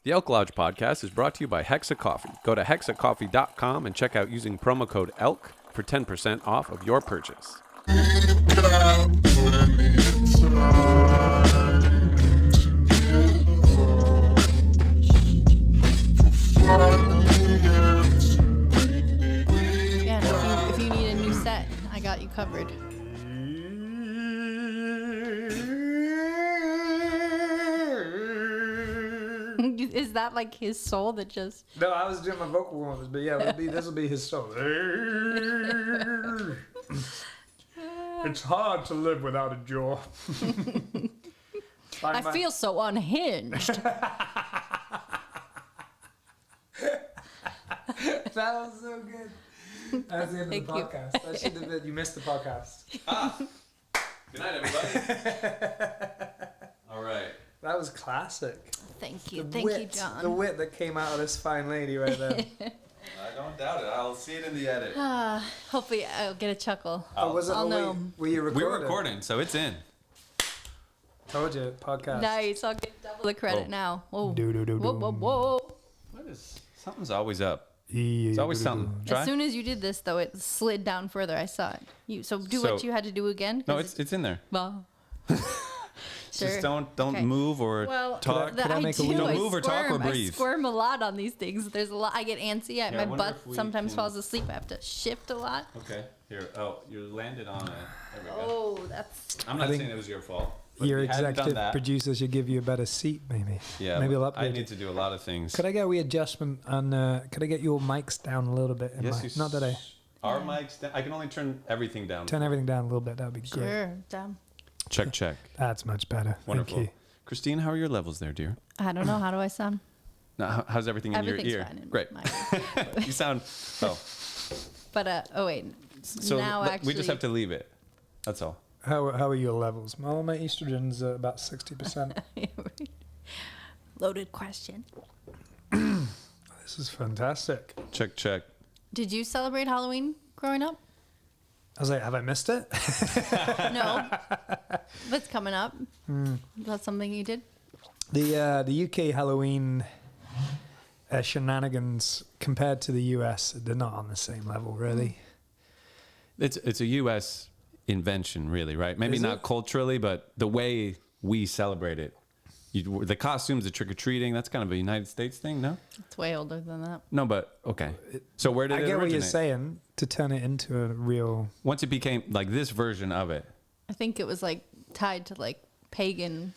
The Elk Lodge podcast is brought to you by Hexa Coffee. Go to hexacoffee.com and check out using promo code ELK for 10% off of your purchase. Yeah, and if you need a new set, I got you covered. Is that like his soul that just... No, I was doing my vocal warmers, but yeah, this will be his soul. It's hard to live without a jaw. I feel so unhinged. That was so good. That's the end Thank of the you. podcast. That should have been, you missed the podcast. Good night, everybody. All right. That was classic. Thank you. The Thank you, wit, John. The wit that came out of this fine lady right there. I don't doubt it. I'll see it in the edit. Hopefully I'll get a chuckle. I'll know. Were you recording? We're recording, so it's in. Told you, podcast. Nice. I'll get double the credit Whoa. now. Whoa. Do-do-do-do. Whoa, whoa, whoa. What is... Something's always up. It's always something. Try. As soon as you did this, though, it slid down further. I saw it. So do So- what you had to do again. 'cause No, it's in there. Well... Sure. Just don't Okay. move or Well, talk. Could I make a do. wee- Don't I move or talk or squirm. breathe. I squirm a lot on these things. There's a lot. I get antsy. I My wonder butt if we sometimes can- falls asleep. I have to shift a lot. Okay, here. Oh, you landed on it. There we go. Oh, that's... I'm not I think saying it was your fault. but Your if you hadn't done executive that- producer should give you a better seat, maybe. Yeah, Maybe I'll I upgrade need it. to do a lot of things. Could I get a wee adjustment on, could I get your mics down a little bit? Not that I Our mics. I can only turn everything down. turn everything down a little bit. That would be great. Sure. Damn. Check. That's much better. Wonderful. Thank you. Christine, how are your levels there, dear? I don't know. How do I sound? Now, how's everything in Everything's your ear? fine in Great. my You sound. Oh, But, oh, wait. so now, we just have to leave it. That's all. How are your levels? Well, my estrogen's about 60%. Loaded question. This is fantastic. Check. Did you celebrate Halloween growing up? I was like, have I missed it? No. But it's coming up. Is that something you did? The UK Halloween shenanigans compared to the US, they're not on the same level, really. It's a U.S. invention, really, right? Maybe Is not it? culturally, but the way we celebrate it. The costumes, the trick-or-treating, that's kind of a United States thing, no? It's way older than that. No, but okay. So where did I it get originate? what you're saying, to turn it into a real... Once it became like this version of it. I think it was like tied to like pagan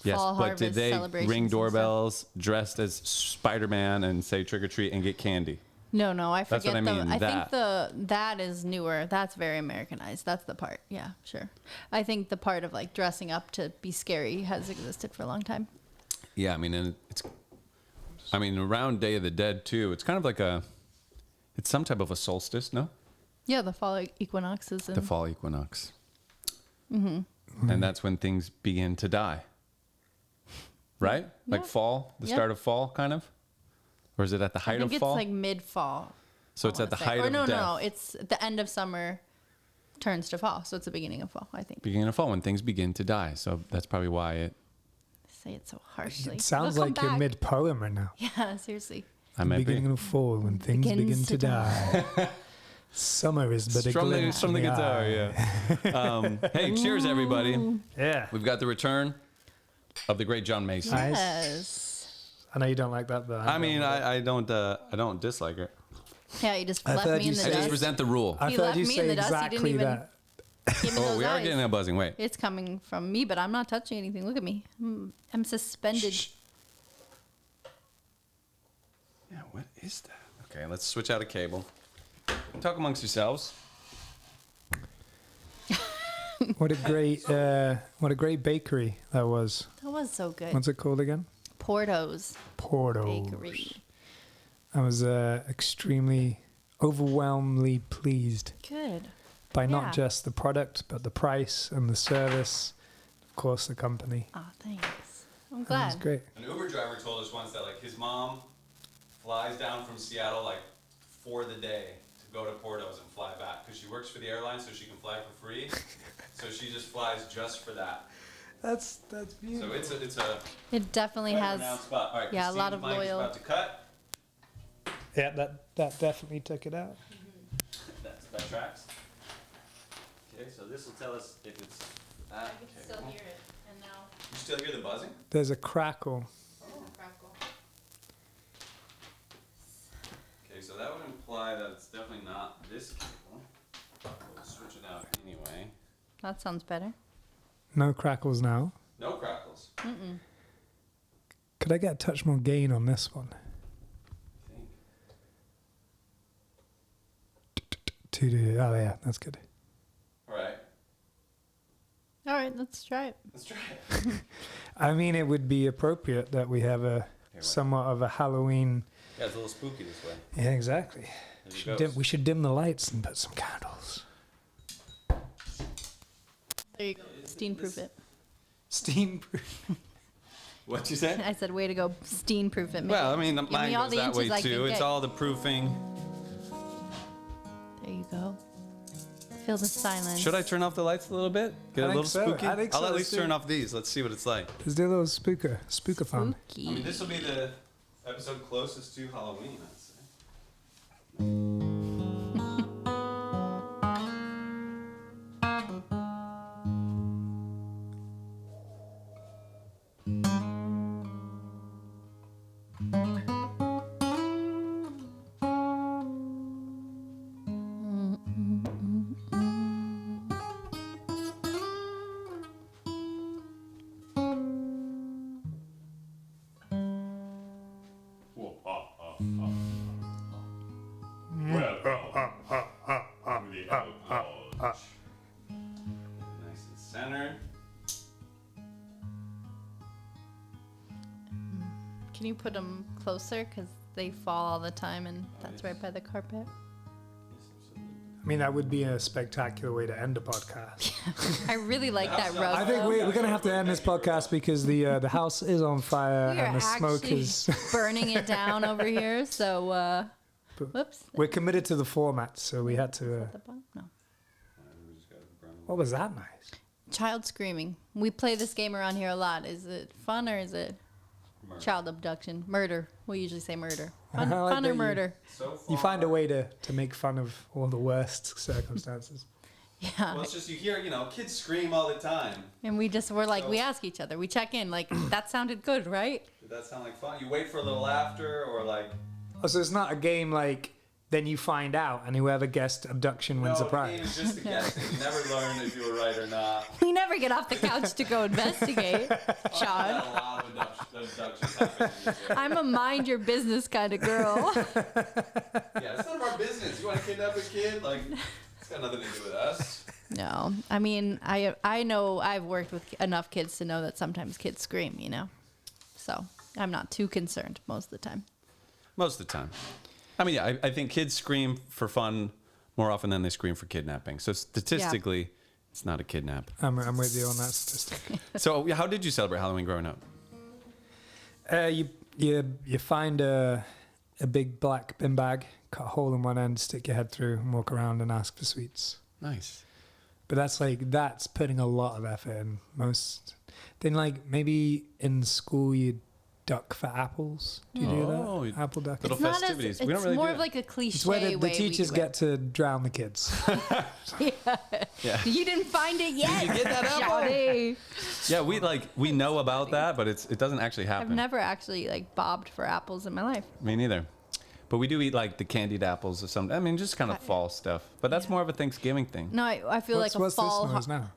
Yes, fall but harvest did they celebrations ring and stuff. doorbells dressed as Spider-Man and say trick-or-treat and get candy? No, I That's forget what I mean, I that. think that is newer. That's very Americanized. That's the part. Yeah, sure. I think the part of like dressing up to be scary has existed for a long time. Yeah, I mean, and around Day of the Dead too. It's kind of like it's some type of a solstice, no? Yeah, the fall equinoxes and The fall equinox. Mm-hmm. And that's when things begin to die. Right? Like Yeah. fall, the Yeah. start of fall, kind of? Or is it at the I height think of it's fall? like mid-fall. So I it's at the wanna say. height or of no, death. No, it's the end of summer turns to fall. So it's the beginning of fall, I think. Beginning of fall, when things begin to die. So that's probably why Say it so harshly. It sounds They'll come like you're back. mid-poem right now. Yeah, seriously. I might be. Beginning of fall, when things begin Begins to to die. Summer is but a Strum the glimpse in guitar, eye. yeah. Hey, cheers, everybody. Yeah. We've got the return of the great John Mason. Nice. Yes. I know you don't like that, but I mean, I don't dislike it. Yeah, you just I've left heard me you in the I say- just dust. present the rule. I've He heard left you me in say the dust. He didn't exactly even- that. Give me Oh, those we are eyes. getting a buzzing. Wait. It's coming from me, but I'm not touching anything. Look at me. I'm suspended. Shh. Yeah, what is that? Okay, let's switch out a cable. Talk amongst yourselves. What a great bakery that was. That was so good. What's it called again? Porto's Porto. Bakery. I was extremely, overwhelmingly pleased Good. by Yeah. not just the product, but the price and the service. Of course, the company. Oh, thanks. I'm That was glad. great. An Uber driver told us once that like his mom flies down from Seattle like for the day to go to Porto's and fly back because she works for the airline, so she can fly for free. So she just flies just for that. That's beautiful. So it's a It definitely has. renowned spot. All right, yeah, a lot Christine's of mic is loyal- about to cut. Yeah, that definitely took it out. That tracks. Okay, so this will tell us if it's. I can still hear it, and now You still hear the buzzing? There's a crackle. crackle. Okay, so that would imply that it's definitely not this cable. We'll switch it out anyway. That sounds better. No crackles now. No crackles. Could I get a touch more gain on this one? I think. Oh yeah, that's good. All right, All right, let's try it. let's try it. I mean, it would be appropriate that we have a somewhat of a Halloween. Yeah, it's a little spooky this way. Yeah, exactly. There it Should goes. we should dim the lights and put some candles. There you go. Steam-proof it. Steam. What'd you say? I said, way to go, steam-proof it. Well, I mean, Give mine me all goes the that way inches I can too. It's get. all the proofing. There you go. Feel the silence. Should I turn off the lights a little bit? Get I a think little so. spooky? I think I'll so. at least Let's turn do- off these. Let's see what it's like. Let's do a little spookathon. Spooky. I mean, this will be the episode closest to Halloween, I'd say. Nice and centered. Can you put them closer? Because they fall all the time, and that's right by the carpet. I mean, that would be a spectacular way to end a podcast. I really like that rug. I think though. we're going to have to end this podcast because the house is on fire We are and the smoke actually is. burning it down over here. So, whoops. We're committed to the format, so we had to. The bottom? No. What was that nice? Child screaming. We play this game around here a lot. Is it fun or is it child abduction? Murder. We usually say murder. Fun, I like fun that or you- murder? So You far, find a way to make fun of all the worst circumstances. Yeah. Well, it's just you hear, kids scream all the time. And we're like, we ask each other. We check in. Like, that sounded good, right? Did that sound like fun? You wait for a little laughter or like. Oh, so it's not a game like then you find out and whoever guessed abduction wins No, a the game prize. is just a guessing. You never learn if you were right or not. We never get off the couch to go investigate, I've Sean. had a lot of abductions happen in this area. I'm a mind your business kind of girl. Yeah, it's none of our business. You want to kidnap a kid? Like, it's got nothing to do with us. No, I mean, I know I've worked with enough kids to know that sometimes kids scream, So I'm not too concerned most of the time. Most of the time. I mean, yeah, I think kids scream for fun more often than they scream for kidnapping. So statistically, it's not a kidnap. I'm with you on that statistic. So how did you celebrate Halloween growing up? You find a big black bin bag, cut a hole in one end, stick your head through, and walk around and ask for sweets. Nice. But that's putting a lot of effort in. Then maybe in school you'd duck for apples. Do you do Oh, that? Apple duck. little It's not as, festivities. it's We don't really more do of that. like a cliche It's where the way teachers we do get to drown the kids. Yeah. You didn't find it yet. you get that apple? Johnny. Yeah, we know about that, but it doesn't actually I've happen. never actually bobbed for apples in my life. Me neither. But we do eat like the candied apples or something. I mean, just kind of fall stuff. But that's more of a Thanksgiving thing. No, I feel what's like a what's fall. this noise now?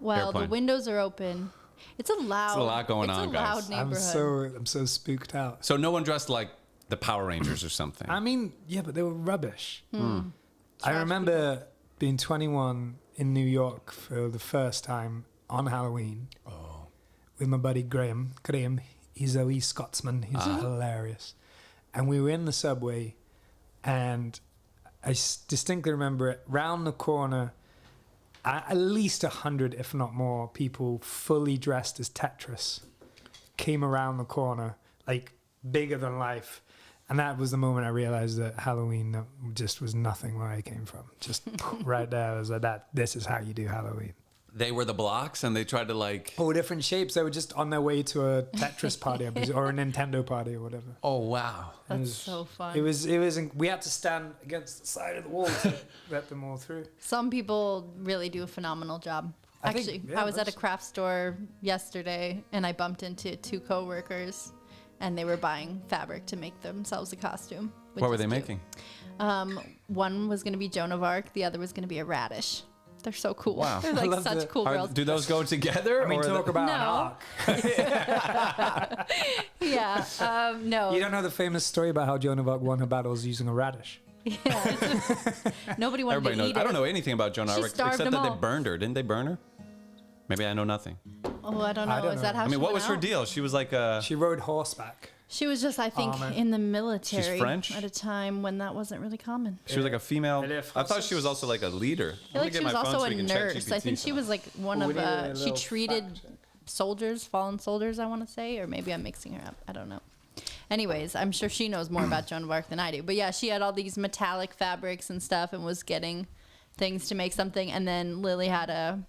Well, Airplane. the windows are open. It's a loud. lot going on, It's a guys. loud neighborhood. I'm so spooked out. So no one dressed like the Power Rangers or something. I mean, yeah, but they were rubbish. I Trash remember being 21 in New York for the first time on Halloween with my buddy Graham. He's a wee Scotsman. He's hilarious. And we were in the subway, and I distinctly remember it. Round the corner, at least 100, if not more, people fully dressed as Tetris came around the corner, like bigger than life. And that was the moment I realized that Halloween just was nothing where I came from. Just right there, I was like, this is how you do Halloween. they were the blocks and they tried to like. All different shapes. They were just on their way to a Tetris party, I presume, or a Nintendo party or whatever. Oh wow! That's so fun. It was. We had to stand against the side of the wall to let them all through. Some people really do a phenomenal job. I think- Actually, yeah, I was at a that's- craft store yesterday and I bumped into 2 coworkers and they were buying fabric to make themselves a costume. which What were is they cute. making? One was going to be Joan of Arc, the other was going to be a radish. They're so cool. Wow. They're I like love such the- cool girls. Do those go together? I mean, or talk about an No. arc. Yeah. No. You don't know the famous story about how Joan of Arc won her battles using a radish? Yeah. Nobody wanted Everybody to knows. eat I it. don't know anything about Joan of She Arc starved except them that all. they burned her. Didn't they burn her? Maybe I know nothing. Oh, I don't know. I don't Is that know. how I mean, she what went was her out? deal? She was like a. She rode horseback. She was just, I think, Armor. in the military French? at a time when that wasn't really common. She was like a female. Elle est I thought she was also like a leader. I feel like she was also a nurse. I think she was like one Oh, of we need a she little treated fact check. soldiers, fallen soldiers, I want to say, or maybe I'm mixing her up. I don't know. Anyways, I'm sure she knows more about Joan of Arc than I do. But yeah, she had all these metallic fabrics and stuff and was getting things to make something. And then Lily had a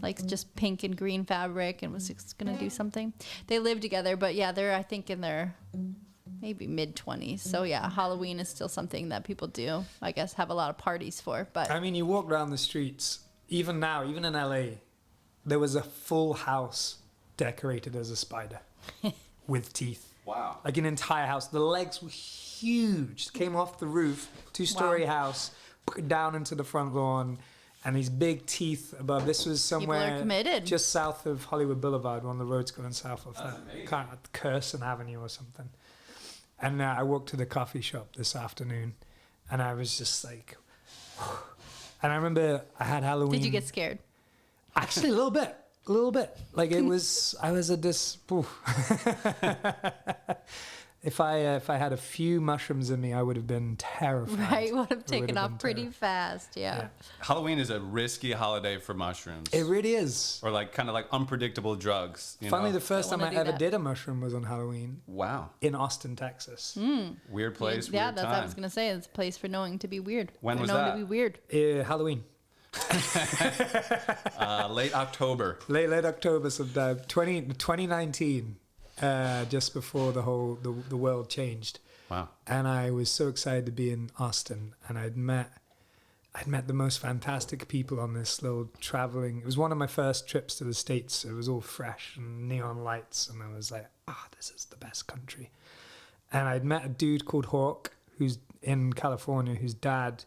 like just pink and green fabric and was just gonna do something. They live together, but yeah, they're I think in their maybe mid-20s. So yeah, Halloween is still something that people do. I guess have a lot of parties for. But I mean, you walk around the streets, even now, even in LA, there was a full house decorated as a spider with teeth. Wow. Like an entire house. The legs were huge. Came off the roof, 2-story Wow. house, down into the front lawn, and these big teeth above. This was somewhere committed. just south of Hollywood Boulevard, one of the roads going south of that. Curson Avenue or something. And I walked to the coffee shop this afternoon, and I was just like, and I remember I had Halloween. did you get scared? Actually, a little bit. Like it was, I was at this. Oof. If I had a few mushrooms in me, I would have been terrified. Right, would have It taken have off been pretty terrible. fast. Yeah. Halloween is a risky holiday for mushrooms. It really is. Or like kind of like unpredictable drugs. You Finally, know? the first Don't time I wanna do ever that. did a mushroom was on Halloween Wow. in Austin, Texas. Weird place, Yeah, weird that's time. what I was gonna say. It's a place for knowing to be weird. When for was known that? to be weird. Halloween, Late October. late October, sometime 2019, just before the world changed. Wow. And I was so excited to be in Austin, and I'd met the most fantastic people on this little traveling. It was one of my first trips to the States. So it was all fresh and neon lights, and I was like, this is the best country. And I'd met a dude called Hawk, who's in California, whose dad,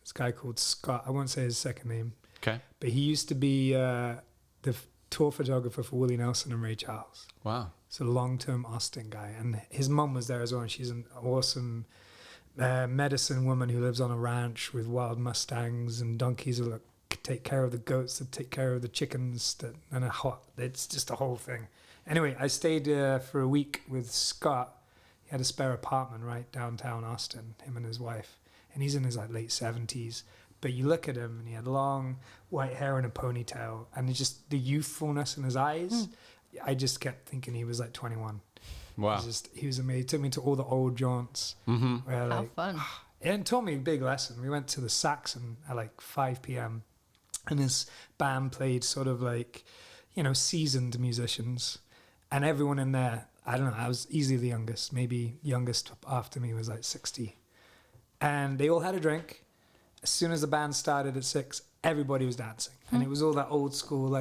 this guy called Scott. I won't say his second name, Okay. but he used to be the tour photographer for Willie Nelson and Ray Charles. Wow. It's a long-term Austin guy, and his mum was there as well. And she's an awesome medicine woman who lives on a ranch with wild mustangs and donkeys who take care of the goats, that take care of the chickens, and it's just a whole thing. Anyway, I stayed for a week with Scott. He had a spare apartment right downtown Austin, him and his wife, and he's in his late 70s. But you look at him, and he had long white hair and a ponytail, and it's just the youthfulness in his eyes. I just kept thinking he was like 21. Wow. He was amazing. He took me to all the old jaunts. Mm-hmm. Where, How like, fun. and taught me a big lesson. We went to the Saxon at like 5 p.m. and this band played sort of like, seasoned musicians. And everyone in there, I don't know, I was easily the youngest. Maybe youngest after me was like 60. And they all had a drink. As soon as the band started at 6, everybody was dancing. And it was all that old school,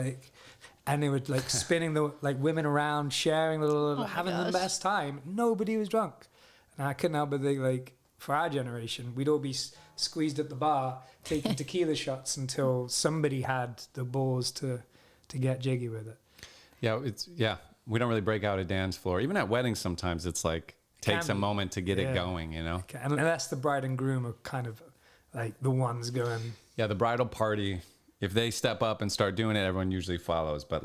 and they were like spinning the women around, sharing, my having the gosh. best time. Nobody was drunk. And I couldn't help but think, for our generation, we'd all be squeezed at the bar, taking tequila shots until somebody had the balls to get jiggy with it. Yeah. We don't really break out a dance floor. Even at weddings, sometimes it's like takes a be. moment to get it Yeah. going. Okay. Unless the bride and groom are kind of like the ones going. Yeah, the bridal party. If they step up and start doing it, everyone usually follows. But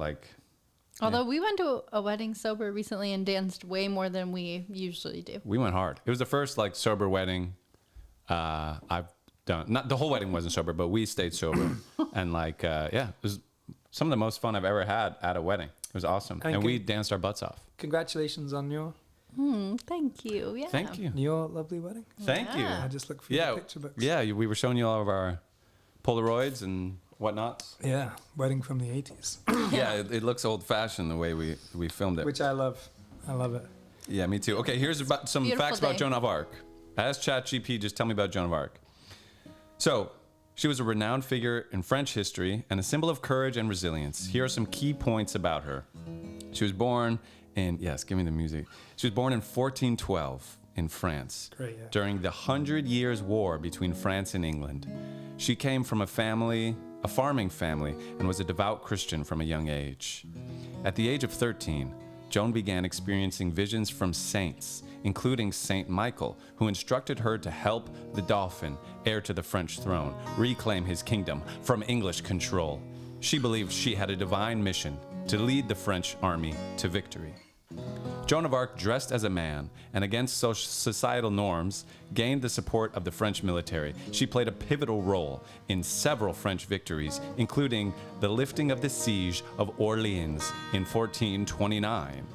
Although we went to a wedding sober recently and danced way more than we usually do. we went hard. It was the first sober wedding I've done. Not the whole wedding wasn't sober, but we stayed sober. And it was some of the most fun I've ever had at a wedding. It was awesome, And and we danced our butts off. Congratulations on your Thank you. Yeah. Thank you. lovely wedding. Thank you. Yeah. I just look for Yeah, the picture books. yeah. We were showing you all of our Polaroids and whatnot. Yeah, wedding from the 80s, Yeah, it looks old-fashioned the way we filmed it. which I love. I love it. Yeah, me too. Okay, here's about some Beautiful facts about day. Joan of Arc. Ask ChatGPT, just tell me about Joan of Arc. So, she was a renowned figure in French history and a symbol of courage and resilience. Here are some key points about her. She was born in, yes, give me the music. She was born in 1412 in France Great, yeah. during the 100 Years' War between France and England. She came from a farming family, and was a devout Christian from a young age. At the age of 13, Joan began experiencing visions from saints, including Saint Michael, who instructed her to help the Dauphin, heir to the French throne, reclaim his kingdom from English control. She believed she had a divine mission to lead the French army to victory. Joan of Arc dressed as a man and against societal norms gained the support of the French military. She played a pivotal role in several French victories, including the lifting of the siege of Orleans in 1429.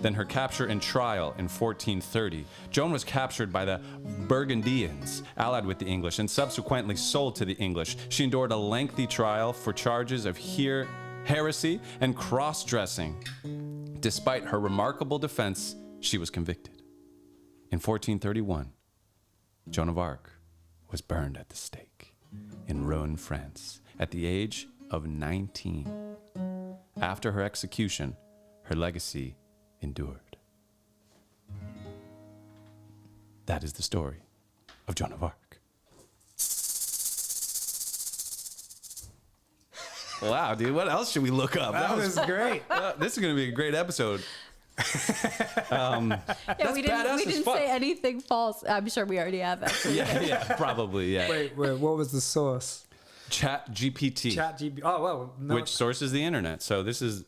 Then her capture and trial in 1430. Joan was captured by the Burgundians, allied with the English, and subsequently sold to the English. She endured a lengthy trial for charges of heresy and cross-dressing. Despite her remarkable defense, she was convicted. In 1431, Joan of Arc was burned at the stake in Rouen, France, at the age of 19. After her execution, her legacy endured. That is the story of Joan of Arc. Wow, dude, what else should we look up? That was great. This is going to be a great episode. Yeah, we badass as didn't fuck. say anything false. I'm sure we already have actually. Yeah, probably, yeah. Wait, what was the source? Chat GPT, ChatGPT. Oh well, no. which sources the internet. So this is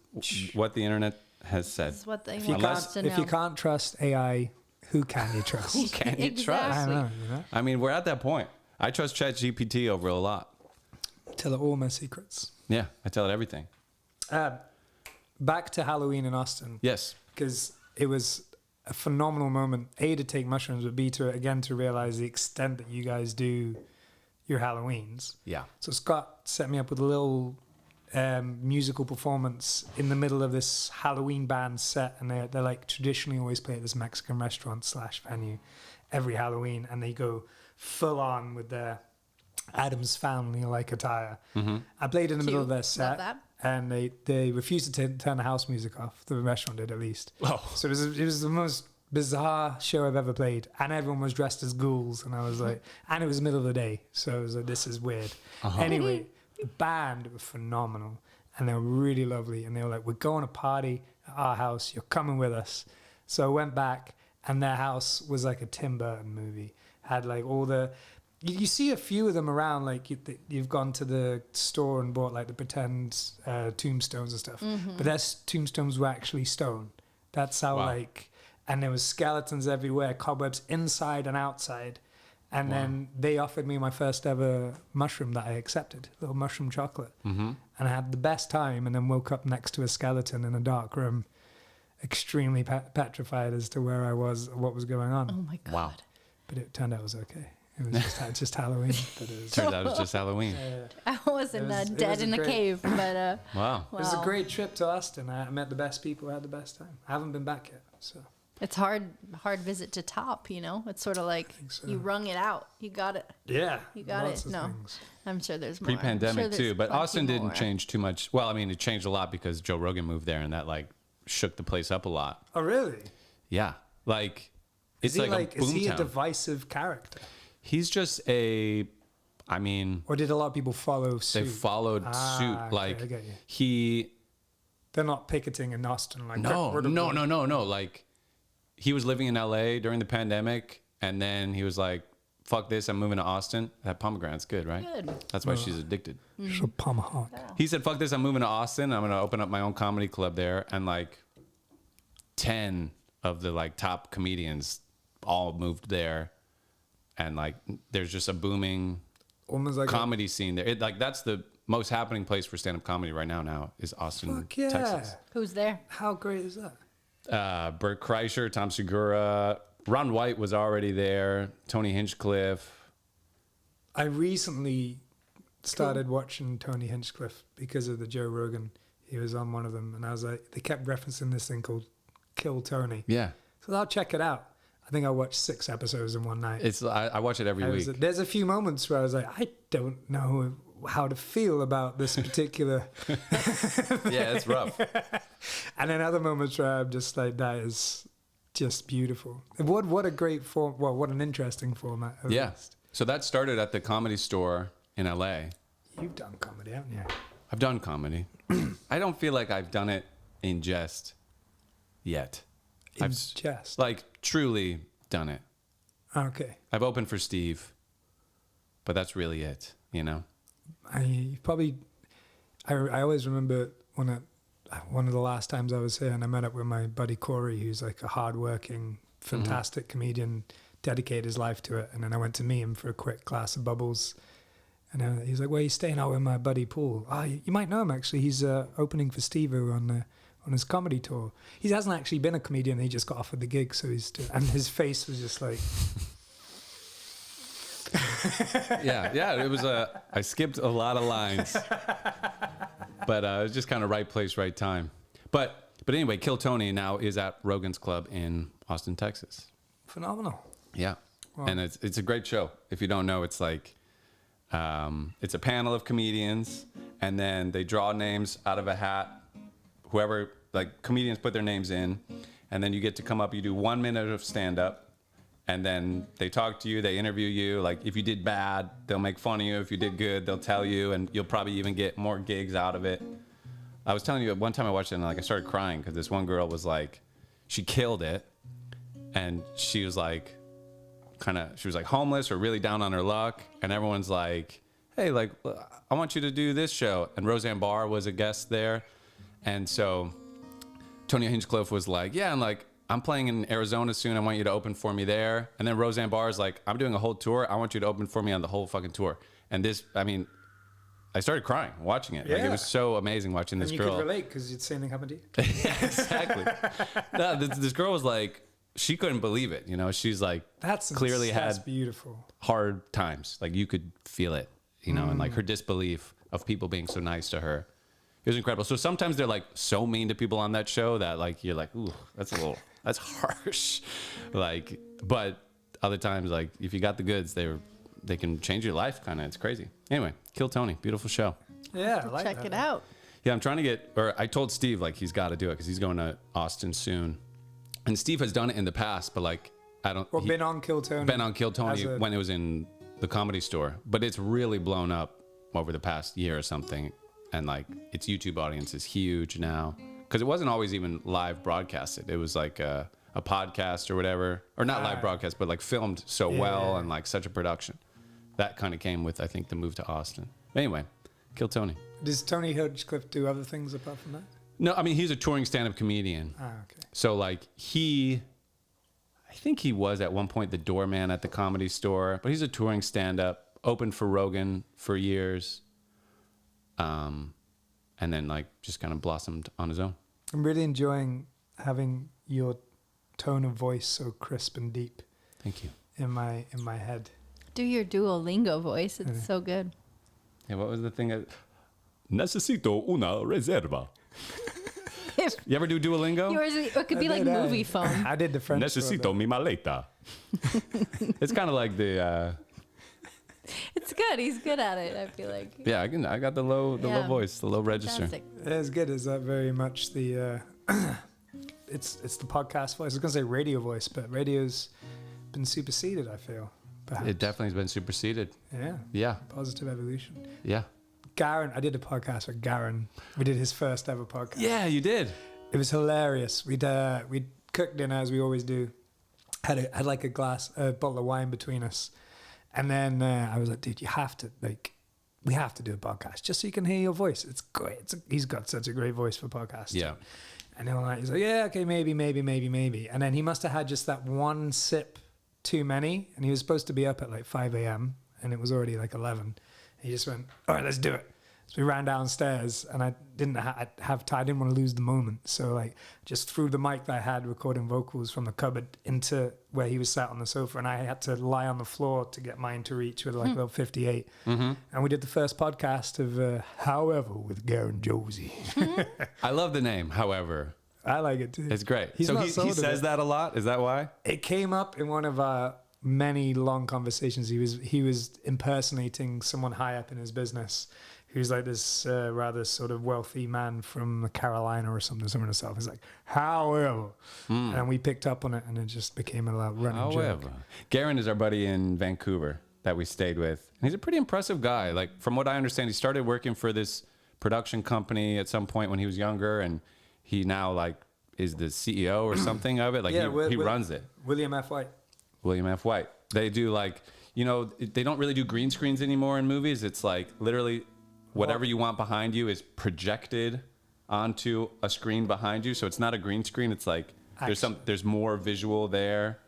what the internet has said. That's what they if you want us can't, to if know. you can't trust AI, who can you trust? Can you Exactly. trust? I know, you know. I mean, we're at that point. I trust ChatGPT over a lot. Tell it all my secrets. Yeah, I tell it everything. Back to Halloween in Austin, Yes. because it was a phenomenal moment. A, to take mushrooms, but B, to realize the extent that you guys do your Halloweens. Yeah. So Scott set me up with a little musical performance in the middle of this Halloween band set, and they're like traditionally always play at this Mexican restaurant / venue every Halloween, and they go full on with their Adam's Family like attire. I played in the middle of Cute. their Love set, that. and they refused to turn the house music off. The restaurant did, at least. Oh. So it was the most bizarre show I've ever played, and everyone was dressed as ghouls, and I was like, and it was the middle of the day, so I was like, this is weird. Anyway, the band were phenomenal, and they were really lovely, and they were like, we're going to party at our house, you're coming with us. So I went back, and their house was like a Tim Burton movie, had like all the, you see a few of them around, like you've gone to the store and bought like the pretend tombstones and stuff, but their tombstones were actually stone. That's how Wow. like, and there was skeletons everywhere, cobwebs inside and outside. And then they offered me my first ever mushroom that I accepted, little mushroom chocolate. And I had the best time, and then woke up next to a skeleton in a dark room, extremely petrified as to where I was, what was going on. Oh my god. Wow. But it turned out it was okay. It was just Halloween. But it was, Turns out it was just Halloween. I wasn't It was dead a in a great- cave, but Wow. it was a wow. great trip to Austin. I met the best people. I had the best time. I haven't been back yet, so It's hard visit to top, you know? It's sort of like so. you wrung it out. You got it. yeah, You got lots it. of No. things. I'm sure there's more. I'm Pre-pandemic sure too, there's but plenty Austin didn't more. change too much. Well, I mean, it changed a lot because Joe Rogan moved there, and that like shook the place up a lot. Oh, really? Yeah, like Is it's he like a is he a boomtown. divisive character, He's just a, I mean, or did a lot of people follow they suit? followed Ah, suit. okay, Like I get you. he, They're not picketing in Austin like no, get rid of them. no. Like he was living in LA during the pandemic, and then he was like, "Fuck this, I'm moving to Austin." That pomegranate's good, right? Good. That's why she's addicted. Just a tomahawk. He said, "Fuck this, I'm moving to Austin. I'm gonna open up my own comedy club there." And like 10 of the like top comedians all moved there, and like there's just a booming Almost like comedy scene there. It, like that's the most happening place for stand-up comedy right now is Austin, fuck yeah. Texas. Who's there? How great is that? Bert Kreischer, Tom Segura, Ron White was already there, Tony Hinchcliffe. I recently started watching Tony Hinchcliffe because of the Joe Rogan. He was on one of them, and I was like, they kept referencing this thing called Kill Tony. Yeah. So I'll check it out. I think I watched 6 episodes in one night. I watch it every week. There's a few moments where I was like, I don't know how to feel about this particular. Yeah, it's rough. And then other moments where I'm just like, that is just beautiful. What a great form. Well, what an interesting format. At Yeah. least. So that started at the Comedy Store in LA. You've done comedy, haven't you? I've done comedy. I don't feel like I've done it in jest yet. In jest. Like truly done it. Okay. I've opened for Steve, but that's really it, you know? I always remember one of the last times I was here, and I met up with my buddy Corey, who's like a hardworking, fantastic comedian, dedicated his life to it. And then I went to meet him for a quick glass of bubbles, and he's like, "Well, he's staying out with my buddy Paul. Oh, you might know him actually. He's opening for Steve on his comedy tour. He hasn't actually been a comedian. He just got offered the gig, so and his face was just like." Yeah. It was I skipped a lot of lines, but it was just kind of right place, right time. But anyway, Kill Tony now is at Rogan's Club in Austin, Texas. Phenomenal. Yeah, Wow. and it's a great show. If you don't know, it's like it's a panel of comedians, and then they draw names out of a hat. Whoever, like, comedians put their names in, and then you get to come up. You do 1 minute of stand up. And then they talk to you, they interview you. Like, if you did bad, they'll make fun of you. If you did good, they'll tell you, and you'll probably even get more gigs out of it. I was telling you, one time I watched it, and like I started crying because this one girl was like, she killed it, and she was like, she was like homeless or really down on her luck, and everyone's like, hey, like, I want you to do this show. And Roseanne Barr was a guest there, and so Tony Hinchcliffe was like, yeah, and like, I'm playing in Arizona soon. I want you to open for me there. And then Roseanne Barr is like, I'm doing a whole tour. I want you to open for me on the whole fucking tour. And this, I mean, I started crying watching it. Like, it was so amazing watching this and girl. You could relate because the same thing happened to you. Yeah, exactly. No, this girl was like, she couldn't believe it. You know, she's like, That's had beautiful. hard times. Like, you could feel it, you know, and like her disbelief of people being so nice to her. It was incredible. So sometimes they're like so mean to people on that show that like, you're like, ooh, that's harsh. Like, but other times, like, if you got the goods, they can change your life kind of. It's crazy. Anyway, Kill Tony. Beautiful show. Yeah, I like Check that. it out. Yeah, I'm trying to I told Steve, like, he's got to do it because he's going to Austin soon. And Steve has done it in the past, but like, Been on Kill Tony. been on Kill Tony when it was in the Comedy Store, but it's really blown up over the past year or something. And like, its YouTube audience is huge now. Because it wasn't always even live broadcasted. It was like a podcast or whatever. Or not live broadcast, but like filmed so well and like such a production. That kind of came with, I think, the move to Austin. Anyway, Kill Tony. Does Tony Hinchcliffe do other things apart from that? No, I mean, he's a touring stand-up comedian. Okay. So like I think he was at one point the doorman at the Comedy Store. But he's a touring stand-up, opened for Rogan for years. And then like just kind of blossomed on his own. I'm really enjoying having your tone of voice so crisp and deep Thank you. in my head. Do your Duolingo voice. It's so good. Yeah, what was the thing? Necesito una reserva. You ever do Duolingo? Yours, it could be like did, movie phone. I did the French. Necesito mi maleta. It's kind of like the It's good. He's good at it, I feel like. yeah. I got the low Yeah. voice, the low register. Fantastic. As good as that. Very much the. It's the podcast voice. I was gonna say radio voice, but radio's been superseded. I feel. Perhaps. It definitely has been superseded. Yeah. Yeah, Positive evolution. yeah, Garen, I did a podcast with Garen. We did his first ever podcast. yeah. You did. It was hilarious. We'd cooked dinner as we always do. Had like a bottle of wine between us, and then I was like, "Dude, you have to we have to do a podcast just so you can hear your voice. It's great. He's got such a great voice for podcasts." Yeah. And then he's like, "Yeah, okay, maybe." And then he must have had just that one sip too many, and he was supposed to be up at like 5 a.m. and it was already like 11. He just went, "All right, let's do it." So we ran downstairs, and I didn't have time. I didn't want to lose the moment, so like just threw the mic that I had recording vocals from the cupboard into where he was sat on the sofa, and I had to lie on the floor to get mine to reach with like little 58. And we did the first podcast of However with Garen Josie. I love the name. However, I like it too. it's great. He's So not he sold says it. that a lot. Is that why? It came up in one of our many long conversations. He was impersonating someone high up in his business, who's like this rather sort of wealthy man from Carolina or something in the South. He's like, however, and we picked up on it, and it just became a running joke. However, Garen is our buddy in Vancouver that we stayed with. And he's a pretty impressive guy. Like from what I understand, he started working for this production company at some point when he was younger, and he now like is the CEO or something of it. Like he runs it. William F. White. William F. White. They do like, you know, they don't really do green screens anymore in movies. It's like literally whatever you want behind you is projected onto a screen behind you. So it's not a green screen. It's like there's more visual there.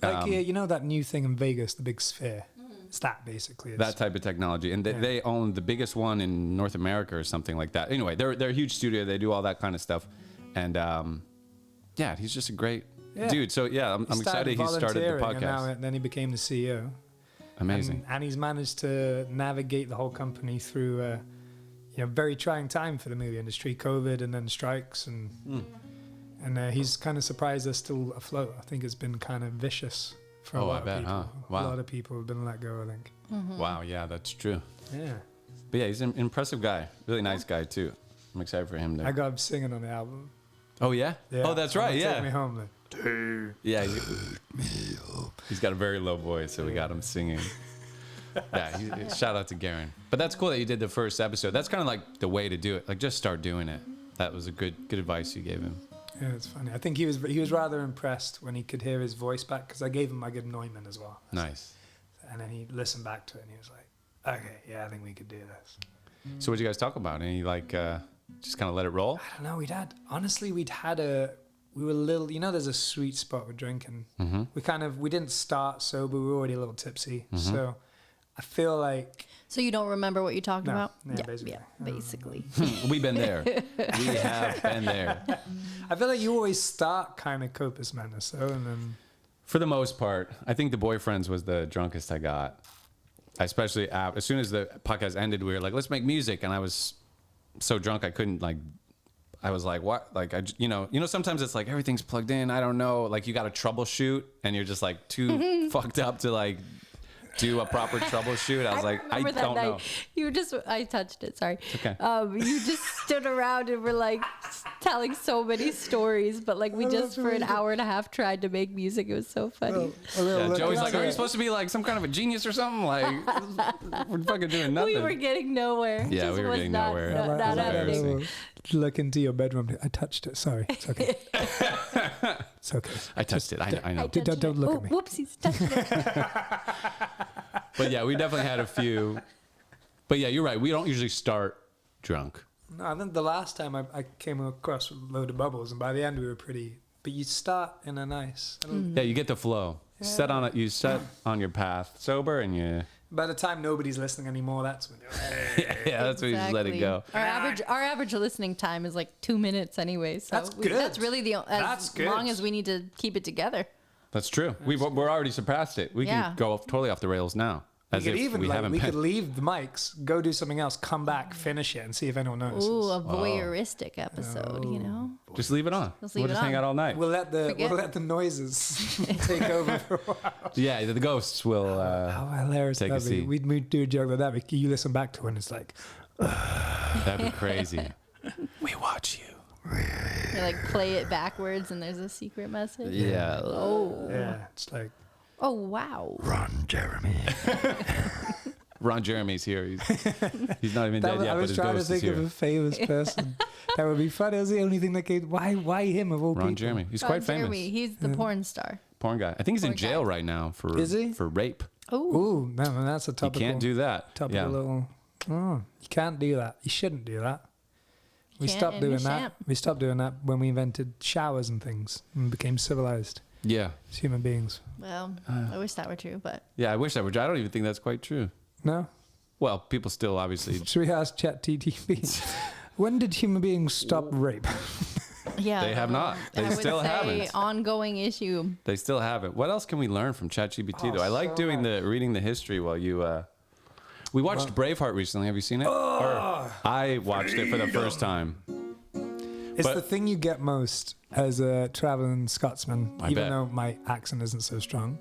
Like you know that new thing in Vegas, the big sphere. It's that basically. That type of technology, and they own the biggest one in North America or something like that. Anyway, they're a huge studio. They do all that kind of stuff, and yeah, he's just a great dude. So yeah, I'm excited he started the podcast. And then he became the CEO. Amazing. And he's managed to navigate the whole company through very trying time for the movie industry, COVID and then strikes, and he's kind of surprised they're still afloat. I think it's been kind of vicious for a lot of people. Huh? Wow. A lot of people have been let go, I think. Wow, yeah, that's true. Yeah. But yeah, he's an impressive guy. Really nice guy too. I'm excited for him I to. got him singing on the album. Oh yeah? Yeah. Oh, that's right. Take me Yeah. home. Like, Yeah. He's got a very low voice, so we got him singing. Yeah. Shout out to Garen. But that's cool that you did the first episode. That's kind of like the way to do it. Like just start doing it. That was a good advice you gave him. yeah, it's funny. I think he was rather impressed when he could hear his voice back, because I gave him my good Neumann as well. Nice. And then he listened back to it and he was like, okay, yeah, I think we could do this. So what did you guys talk about? Any like just kind of let it roll? I don't know. We were a little, there's a sweet spot with drinking. We didn't start sober. We were already a little tipsy. So I feel like. So you don't remember what you talked No. about? Yeah, basically. Yeah, basically. We've been there. We have been there. I feel like you always start kind of Copus Madness, though, and then. For the most part, I think the Boyfriends was the drunkest I got. Especially as soon as the podcast ended, we were like, let's make music. And I was so drunk I couldn't I was like, what? Like, sometimes it's like everything's plugged in. I don't know. Like you got to troubleshoot and you're just like too fucked up to like do a proper troubleshoot. I was like, I remember that don't night. know. I touched it. Sorry. Okay. You just stood around and were like telling so many stories, but like we just for an hour and a half tried to make music. It was so funny. Yeah, Joey's like, are you supposed to be like some kind of a genius or something? Like, we're fucking doing nothing. We were getting nowhere. Yeah, Just we were was getting not- nowhere. Not, It was not happening. embarrassing. Look into your bedroom. I touched it. Sorry. It's okay. It's okay. I touched it. I know. Don't look Oh, at me. whoopsies. Touched it. But yeah, we definitely had a few. But yeah, you're right. We don't usually start drunk. No, I think the last time I came across a load of bubbles, and by the end we were pretty. But you start in a nice. Yeah, you get the flow. Yeah. You set on your path sober, and you. By the time nobody's listening anymore, that's when. Yeah, that's when you just let it go. Our average listening time is like 2 minutes anyway. So That's good. That's really That's as good. long as we need to keep it together. That's true. We're already surpassed it. We Yeah. can go totally off the rails now. As We could if even we haven't we been. could leave the mics, go do something else, come back, finish it, and see if anyone notices. Ooh, a voyeuristic episode, you know? Just leave it on. Just leave We'll it just hang on. out all night. We'll let Forget- the noises take over for a while. Yeah, the ghosts will. How hilarious Take a that'd be. seat. We'd do a joke like that. But you listen back to it, and it's like, That'd be crazy. We watch you. You like play it backwards and there's a secret message. Yeah. Oh. yeah, it's like. Oh, wow. Ron Jeremy. Ron Jeremy's here. He's not even dead yet, I but was his trying to ghost is think of here. a famous person that would be fun. It was the only thing that came. Why him of all people? Ron Jeremy. He's Ron quite famous. Jeremy, he's the porn star. Porn guy. I think he's in Porn jail guy. right now for Is he? for rape. Oh. Ooh, no, that's a You topical. can't do that. topical Yeah. little. Oh, you can't do that. You shouldn't do that. We Can't stopped and you doing that. shan't. We stopped doing that when we invented showers and things and became civilized Yeah. as human beings. Well, I wish that were true, but Yeah, I wish that were. I don't even think that's quite true. No, Well, people still obviously. Should we ask ChatGPT? When did human beings stop rape? Yeah, They have not. They I would still say haven't. ongoing issue. They still haven't. What else can we learn from ChatGPT though? I like so doing reading the history while you. We watched Braveheart recently. Have you seen it? Or I watched it for the first time. It's But- the thing you get most as a traveling Scotsman, I even bet. though my accent isn't so strong.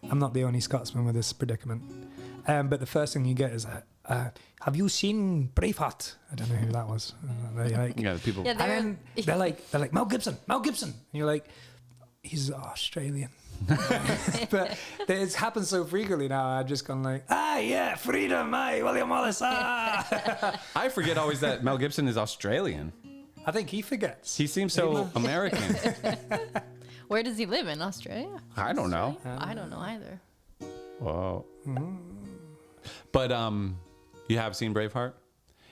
I'm not the only Scotsman with this predicament. But the first thing you get is, have you seen Braveheart? I don't know who that was. They like, Yeah, the people. Yeah, and then they're like, Mel Gibson. And you're like, he's Australian. But it happens so frequently now. I've just gone like, yeah, freedom, William Wallace, I forget always that Mel Gibson is Australian. I think he forgets. He seems so American. Where does he live in Australia? I don't know. I don't know either. Whoa. But you have seen Braveheart?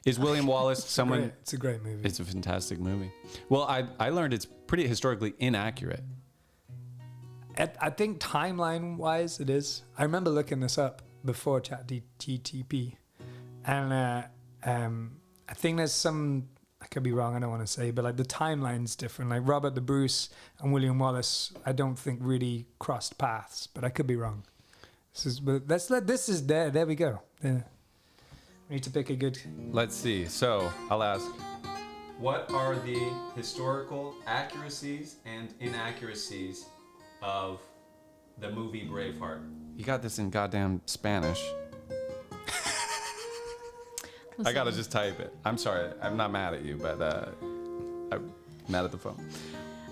Is William Wallace someone? It's a great movie. It's a fantastic movie. Well, I learned it's pretty historically inaccurate. I think timeline-wise, it is. I remember looking this up before ChatGPT, and I think there's some. I could be wrong. I don't want to say, but like the timeline's different. Like Robert the Bruce and William Wallace, I don't think really crossed paths, but I could be wrong. This is there. There we go. There. We need to pick a good. Let's see. So I'll ask, what are the historical accuracies and inaccuracies of the movie Braveheart? You got this in goddamn Spanish. I gotta just type it. I'm sorry. I'm not mad at you, but I'm mad at the phone.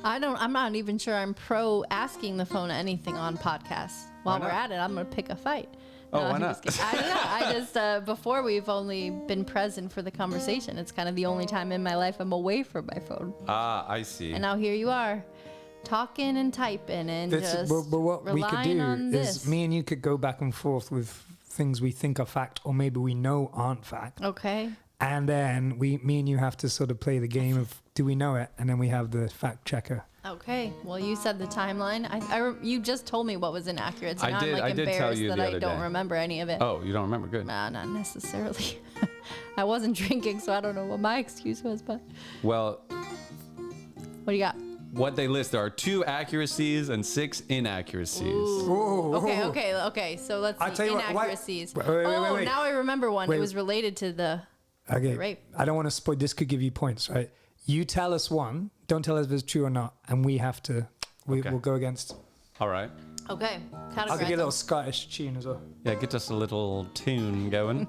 I'm not even sure I'm pro asking the phone anything on podcasts. While Why we're not? at it, I'm gonna pick a fight. Oh, why I'm not? just kidding. I don't know. I just before we've only been present for the conversation. It's kind of the only time in my life I'm away from my phone. Ah, I see. And now here you are, talking and typing and just But what we could relying do on is this. me and you could go back and forth with things we think are fact, or maybe we know aren't fact. Okay. And then me and you have to sort of play the game of do we know it, and then we have the fact checker. Okay. Well, you said the timeline. You just told me what was inaccurate. So I now did- I'm I like did tell embarrassed you that the I other don't day. remember any of it. Oh, you don't remember? Good. Nah, not necessarily. I wasn't drinking, so I don't know what my excuse was. But Well, what do you got? what they list, there are 2 accuracies and 6 inaccuracies. Okay. So let's I'll see. tell you what, why- Inaccuracies. wait, Oh, wait. now I remember one. Wait. It was related to the. Okay. Rape. I don't want to spoil. This could give you points, right? You tell us one. Don't tell us if it's true or not, and we have to. Okay. We'll go against. All right. Okay. I'll give you a little Scottish tune as well. Yeah, get us a little tune going.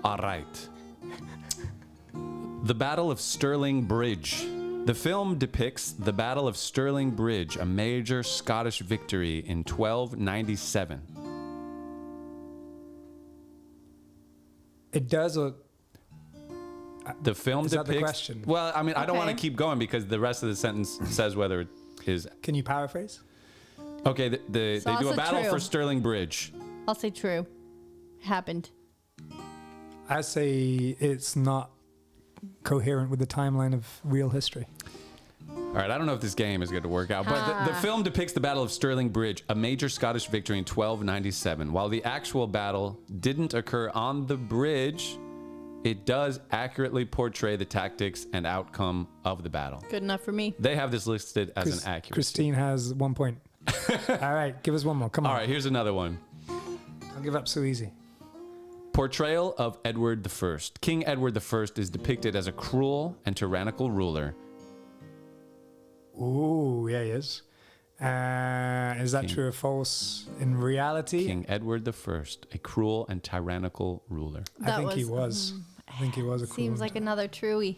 All right. The Battle of Stirling Bridge. The film depicts the Battle of Stirling Bridge, a major Scottish victory in 1297. It does. The film Is that depicts. the question? Well, I mean, I don't want to Okay. keep going because the rest of the sentence says whether it is. Can you paraphrase? Okay, So they do also a battle true. for Stirling Bridge. I'll say true. Happened. I say it's not coherent with the timeline of real history. All right, I don't know if this game is going to work out, but the film depicts the Battle of Stirling Bridge, a major Scottish victory in 1297. While the actual battle didn't occur on the bridge, it does accurately portray the tactics and outcome of the battle. Good enough for me. They have this listed as an accuracy. Christine has 1 point. All right, give us one more. Come on. All right, here's another one. Don't give up so easy. Portrayal of Edward I. King Edward I is depicted as a cruel and tyrannical ruler. Ooh, yeah, he is. Is that true or false in reality? King Edward I, a cruel and tyrannical ruler. I think he was. I think he was a cool Seems one. like another truey.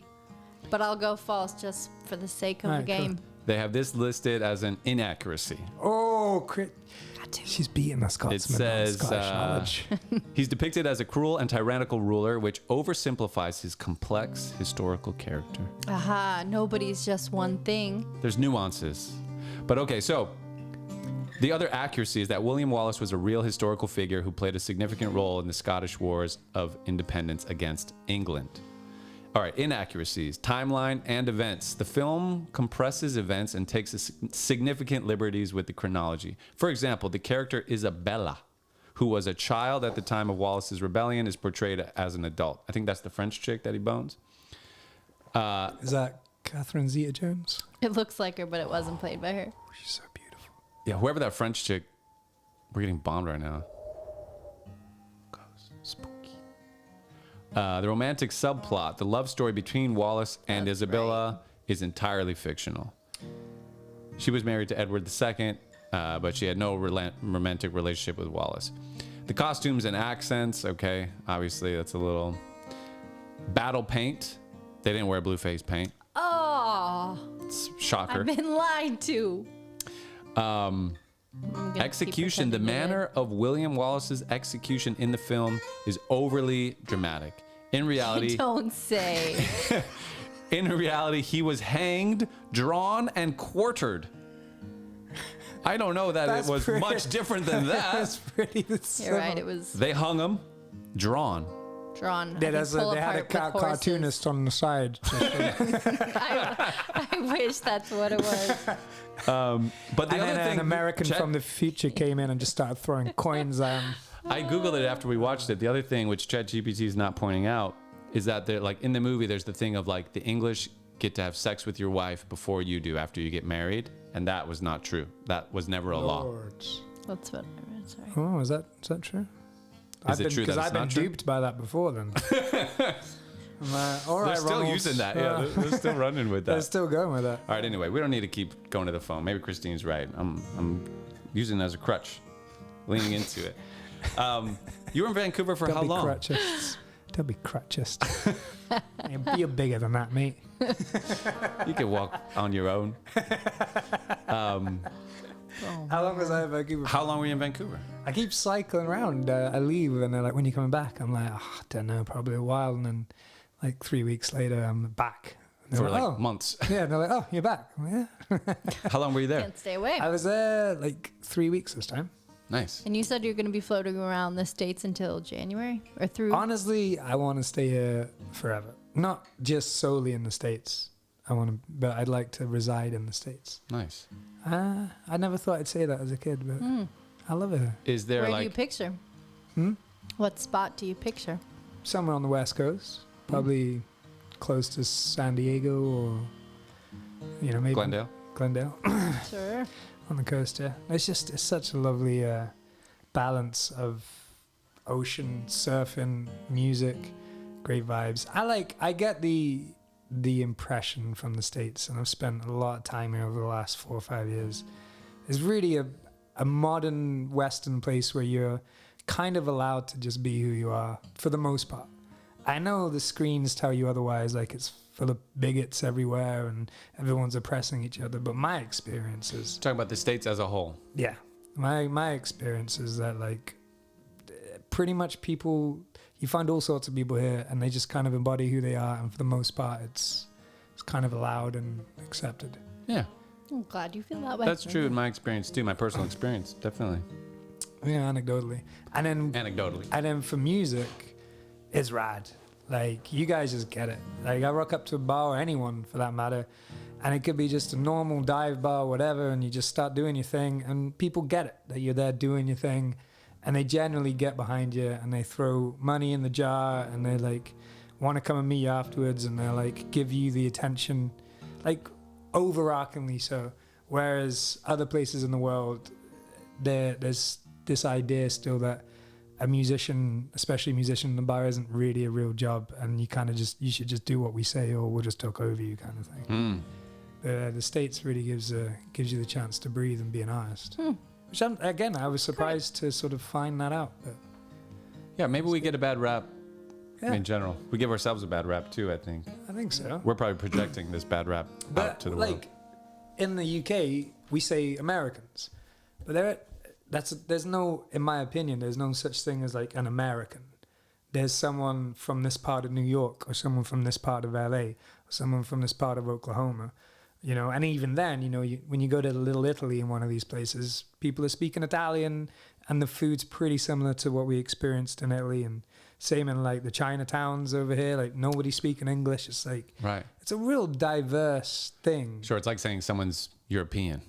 But I'll go false just for the sake of Alright, the game. They have this listed as an inaccuracy. Oh, she's beating the Scotsman. It says Scottish knowledge. he's depicted as a cruel and tyrannical ruler, which oversimplifies his complex historical character. Aha, nobody's just one thing. There's nuances. But okay, so the other accuracy is that William Wallace was a real historical figure who played a significant role in the Scottish Wars of Independence against England. All right, inaccuracies, timeline, and events. The film compresses events and takes significant liberties with the chronology. For example, the character Isabella, who was a child at the time of Wallace's rebellion, is portrayed as an adult. I think that's the French chick that he bones. Is that Catherine Zeta-Jones? It looks like her, but it wasn't played by her. Oh, she's so beautiful. Yeah, whoever that French chick, we're getting bombed right now. Spooky. The romantic subplot, the love story between Wallace and That's Isabella, is entirely fictional. She was married to Edward II, but she had no romantic relationship with Wallace. The costumes and accents, okay, obviously that's a little. Battle paint, they didn't wear blue face paint. Oh, It's shocker. I've been lied to. I'm gonna keep Execution, the pretending you manner of William Wallace's execution in the film is overly dramatic. In reality, did. Don't say. he was hanged, drawn, and quartered. I don't know that That's it was pretty- much different than that. That's pretty You're similar. right. It was They hung him, drawn. drawn. Yeah, I they think, pull had a apart with horses. cartoonist on the side. I wish that's what it was. But the And other then thing, an American Chet- from the future came in and just started throwing coins at him. I googled it after we watched it. The other thing, which ChatGPT is not pointing out, is that they're like in the movie. There's the thing of like the English get to have sex with your wife before you do after you get married, and that was not true. That was never a law. Lords. That's what I read. Sorry. Oh, is that true? Is it true that Because it's I've been not true? duped by that before. Then. I'm like, all right, They're still Ronald. using that. Yeah, they're still running with They're that. still going with that. All right. Anyway, we don't need to keep going to the phone. Maybe Christine's right. I'm using it as a crutch, leaning into it. You were in Vancouver for Don't how be long? crutchists. Don't be crutchist. You're bigger than that, mate. You can walk on your own. How long was I in Vancouver? How long were you in Vancouver? I keep cycling around. I leave and they're like, when you coming back? I'm like, oh, I don't know, probably a while. And then like 3 weeks later, I'm back. And they're For like oh. months. Yeah, and they're like, oh, you're back. I'm like, yeah. How long were you there? Can't stay away. I was there like 3 weeks this time. Nice. And you said you're going to be floating around the States until January or through. Honestly, I want to stay here forever. Not just solely in the States. But I'd like to reside in the States. Nice. I never thought I'd say that as a kid, but I love it here. Is there Where do like you picture? Hmm? What spot do you picture? Somewhere on the West Coast, probably close to San Diego or, maybe Glendale? Glendale Sure. on the coast. Yeah, it's such a lovely balance of ocean, surfing, music, great vibes. I get the impression from the States, and I've spent a lot of time here over the last 4 or 5 years. It's really a modern Western place where you're kind of allowed to just be who you are for the most part. I know the screens tell you otherwise, like it's full of bigots everywhere and everyone's oppressing each other, but my experience is, Talking about the States as a whole. yeah, my experience is that like pretty much people, you find all sorts of people here and they just kind of embody who they are, and for the most part it's kind of allowed and accepted. Yeah. I'm glad you feel that way. That's true in my experience too, my personal experience, definitely. Yeah, anecdotally. And Anecdotally. then for music, it's rad. Like, you guys just get it. Like, I rock up to a bar, or anyone for that matter, and it could be just a normal dive bar, whatever, and you just start doing your thing, and people get it, that you're there doing your thing, and they generally get behind you, and they throw money in the jar, and they, like, want to come and meet you afterwards, and they like, give you the attention, like, overarchingly so. Whereas other places in the world, there's this idea still that a musician, especially a musician in the bar, isn't really a real job, and you should just do what we say, or we'll just talk over you, kind of thing. The States really gives you the chance to breathe and be an artist. Which I was surprised to sort of find that out. But Yeah, maybe we get a bad rap yeah, in general. We give ourselves a bad rap too, I think. I think so. We're probably projecting this bad rap out But to the like world. in the UK, we say Americans, but there's no, in my opinion, there's no such thing as like an American. There's someone from this part of New York, or someone from this part of LA, or someone from this part of Oklahoma, and even then, when you go to Little Italy in one of these places, people are speaking Italian, and the food's pretty similar to what we experienced in Italy, and same in like the Chinatowns over here. Like nobody speaking English. It's like Right. it's a real diverse thing. Sure. It's like saying someone's European.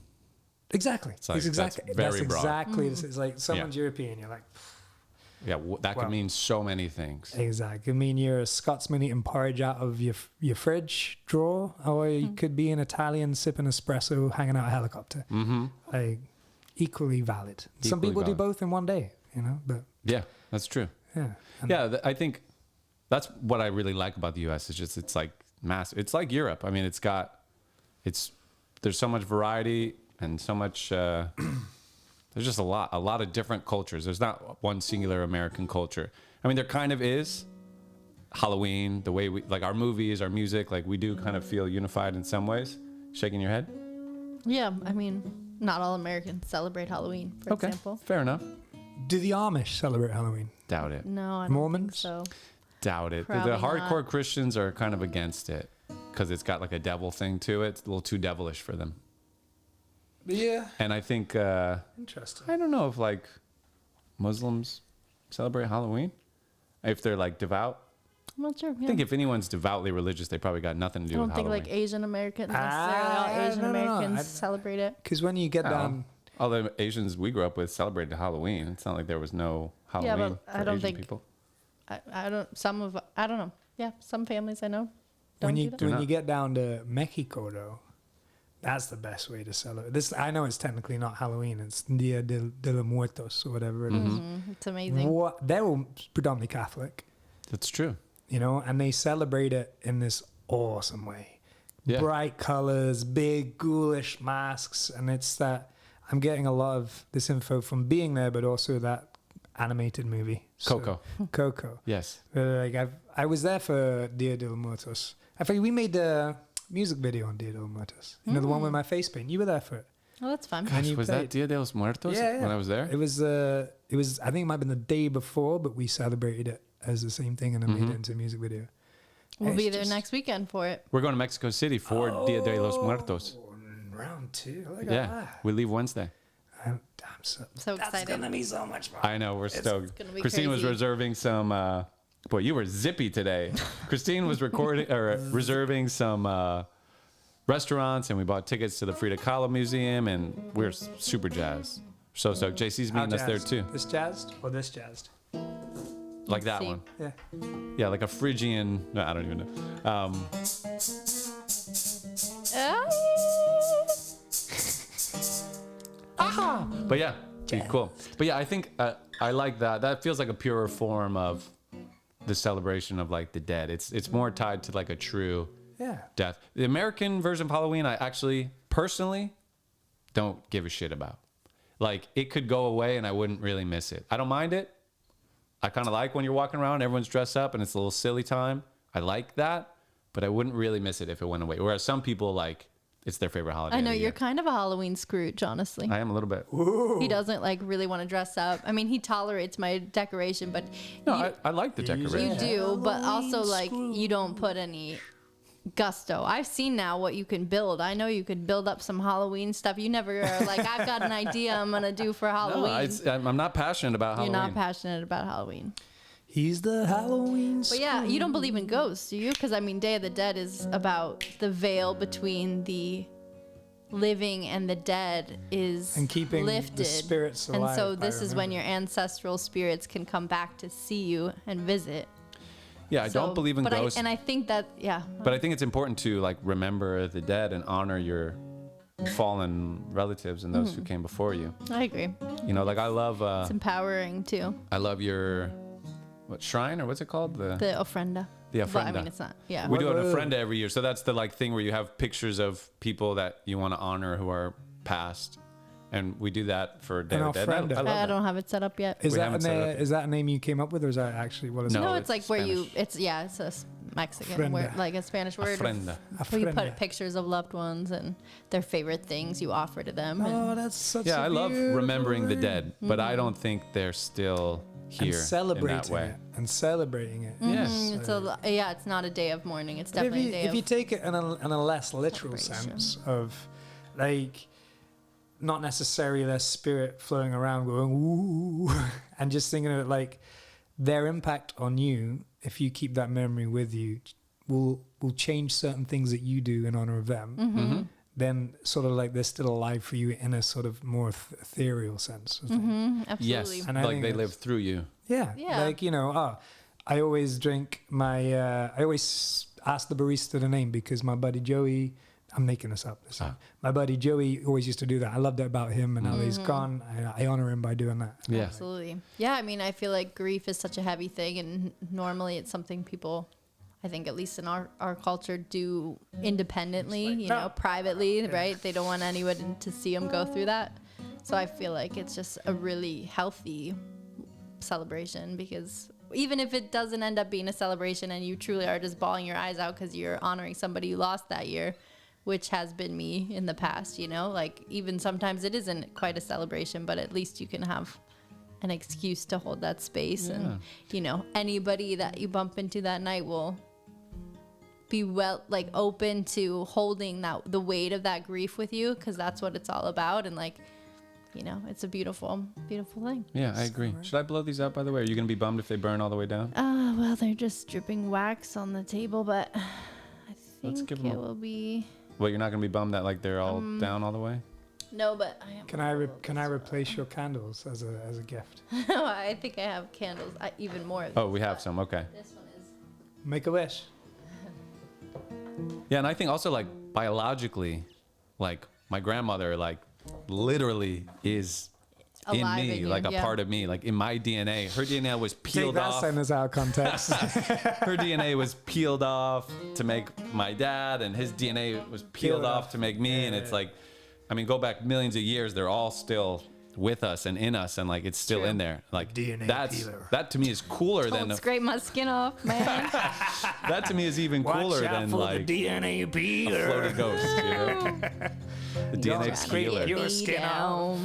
Exactly. It's like- It's that's exactly very that's broad. exactly. It's like someone's European. You're like. Yeah. That could Wow. mean so many things. Exactly. I mean, you're a Scotsman eating porridge out of your fridge drawer, or you could be an Italian sipping espresso, hanging out a helicopter. Mm-hmm. Like, equally valid. Some Equally people do valid. both in one day, you know. But Yeah, that's true. yeah, and Yeah, I think that's what I really like about the U.S. Is just it's like massive. It's like Europe. I mean, there's so much variety and so much. There's just a lot of different cultures. There's not one singular American culture. I mean, there kind of is. Halloween, the way we like our movies, our music, like we do kind of feel unified in some ways. Shaking your head? Yeah, I mean, not all Americans celebrate Halloween, for example. Fair enough. do the Amish celebrate Halloween? Doubt it. No, I don't Mormons? think so. Doubt it. Probably The hardcore not. Christians are kind of against it because it's got like a devil thing to it. It's a little too devilish for them. Yeah, And I think interesting. I don't know if like Muslims celebrate Halloween if they're like devout. I'm not sure. I Yeah. think if anyone's devoutly religious, they probably got nothing to I do don't with think Halloween. like Asian Americans necessarily all Ah, Asian no, no, no. Americans I- celebrate it. Because when you get Oh. down, All the Asians we grew up with celebrated Halloween. It's not like there was no Halloween but for I don't Asian think- people. I don't know. Yeah, some families I know don't when do you that. Do when not. you get down to Mexico, though, that's the best way to celebrate. This I know it's technically not Halloween; it's Dia de los Muertos or whatever it is. It's amazing. What they're all predominantly Catholic, That's true. you know, and they celebrate it in this awesome way. Yeah. Bright colors, big ghoulish masks, and it's that I'm getting a lot of this info from being there, but also that animated movie Coco. Coco. Yes. Like I was there for Dia de los Muertos. I think we made the music video on Dia de los Muertos. You know, the one with my face paint. You were there for it. Oh, that's fun. And Gosh, you was played. that Dia de los Muertos Yeah, yeah. when I was there? It was. I think it might have been the day before, but we celebrated it as the same thing and then made it into a music video. We'll It's be there just- next weekend for it. We're going to Mexico City for Dia de los Muertos. Oh, round 2. Look at Yeah, that. we leave Wednesday. I'm so So that's excited. gonna be so much fun. I know, we're stoked. gonna be Christine was crazy. reserving some. Boy, you were zippy today. Christine was reserving some restaurants, and we bought tickets to the Frida Kahlo Museum, and we're super jazzed. So stoked. JC's How meeting us there jazzed? too, This jazzed or this jazzed? like that see. one. Yeah. Yeah, like a Phrygian. No, I don't even know. But yeah, pretty cool. But yeah, I think I like that. That feels like a purer form of the celebration of like the dead. It's more tied to like a true Yeah. death. The American version of Halloween, I actually personally don't give a shit about. Like it could go away and I wouldn't really miss it. I don't mind it. I kind of like when you're walking around, everyone's dressed up and it's a little silly time. I like that, but I wouldn't really miss it if it went away. Whereas some people like it's their favorite holiday. I of know the you're year. kind of a Halloween Scrooge, honestly. I am a little bit. He doesn't like really want to dress up. I mean, he tolerates my decoration, but No, you, I like the decoration. you do. But also, Halloween like, you don't put any gusto. I've seen now what you can build. I know you could build up some Halloween stuff. You never are like, I've got an idea I'm gonna do for No, Halloween. I'm not passionate about You're Halloween. not passionate about Halloween. He's the Halloween. But yeah, you don't believe in ghosts, do you? Because I mean, Day of the Dead is about the veil between the living and the dead is And keeping the lifted. spirits And so alive, I this is when remember. your ancestral spirits can come back to see you and visit. Yeah, I So- don't believe in but ghosts. and I think that, yeah. But I think it's important to like remember the dead and honor your fallen relatives and those who came before you. I agree. You know, like I love It's empowering too. your what shrine or what's it called? The ofrenda. The But I ofrenda. mean, it's not. Yeah. We do an Whoa. ofrenda every year. So that's the like thing where you have pictures of people that you want to honor who are passed. And we do that for Day An of the Dead. And ofrenda. I love I that. don't have it set up yet. Is We that haven't set it up. is that a name you came up with, or is that actually what is No, it? No, it's it's like where you. Spanish. It's a Mexican Ofrenda. word, like a Spanish word. Ofrenda. Where you Ofrenda. put pictures of loved ones and their favorite things you offer to them. And Oh, that's such Yeah, a I love beautiful remembering the word. dead, but I don't think they're still here And celebrating in that way. it. And celebrating it. Yes. it's it's not a day of mourning. It's But definitely a day if of. you take it in a less literal celebration. sense of like not necessarily their spirit flowing around going ooh, and just thinking of it like their impact on you, if you keep that memory with you, will change certain things that you do in honor of them. Mm-hmm. Then sort of like they're still alive for you in a sort of more ethereal sense. I think. Mm-hmm. Absolutely. Yes, And I like think they that's- live through you. Yeah. Yeah. Like, you know, I always drink my, I always ask the barista the name because my buddy Joey, I'm making this up. My buddy Joey always used to do that. I loved it about him, and now that he's gone, I honor him by doing that. Yeah. Absolutely. Yeah, I mean, I feel like grief is such a heavy thing, and normally it's something people, I think at least in our culture, do independently, you know, privately, right? They don't want anyone to see them go through that. So I feel like it's just a really healthy celebration, because even if it doesn't end up being a celebration and you truly are just bawling your eyes out because you're honoring somebody you lost that year, which has been me in the past, you know, like even sometimes it isn't quite a celebration, but at least you can have an excuse to hold that space. Yeah. And, you know, anybody that you bump into that night will be open to holding the weight of that grief with you, because that's what it's all about. And like, you know, it's a beautiful, beautiful thing. Yeah, I agree. Should I blow these up, by the way? Are you going to be bummed if they burn all the way down? Well, they're just dripping wax on the table, but I Let's think give it 'em a- will be. Well, you're not going to be bummed that like they're all down all the way? No, but I have. Can I replace your candles as a gift? I think I have candles, even more. Of Oh, these, we have but some. Okay. This one is. Make a wish. Yeah, and I think also like biologically, like my grandmother like literally is in Alive me, in you, like a yeah. part of me, like in my DNA. Her DNA was Take peeled that off. sentence out of context. Her DNA was peeled off to make my dad, and his DNA was peeled off to make me. And it's like, I mean, go back millions of years, they're all still with us and in us, and like it's still True. in there. Like DNA peeler. that to me is cooler than Don't scrape my skin off, man. that to me is even cooler than like DNA a peeler. floated ghost. You know? The Gotta DNA scrape peeler. your skin off.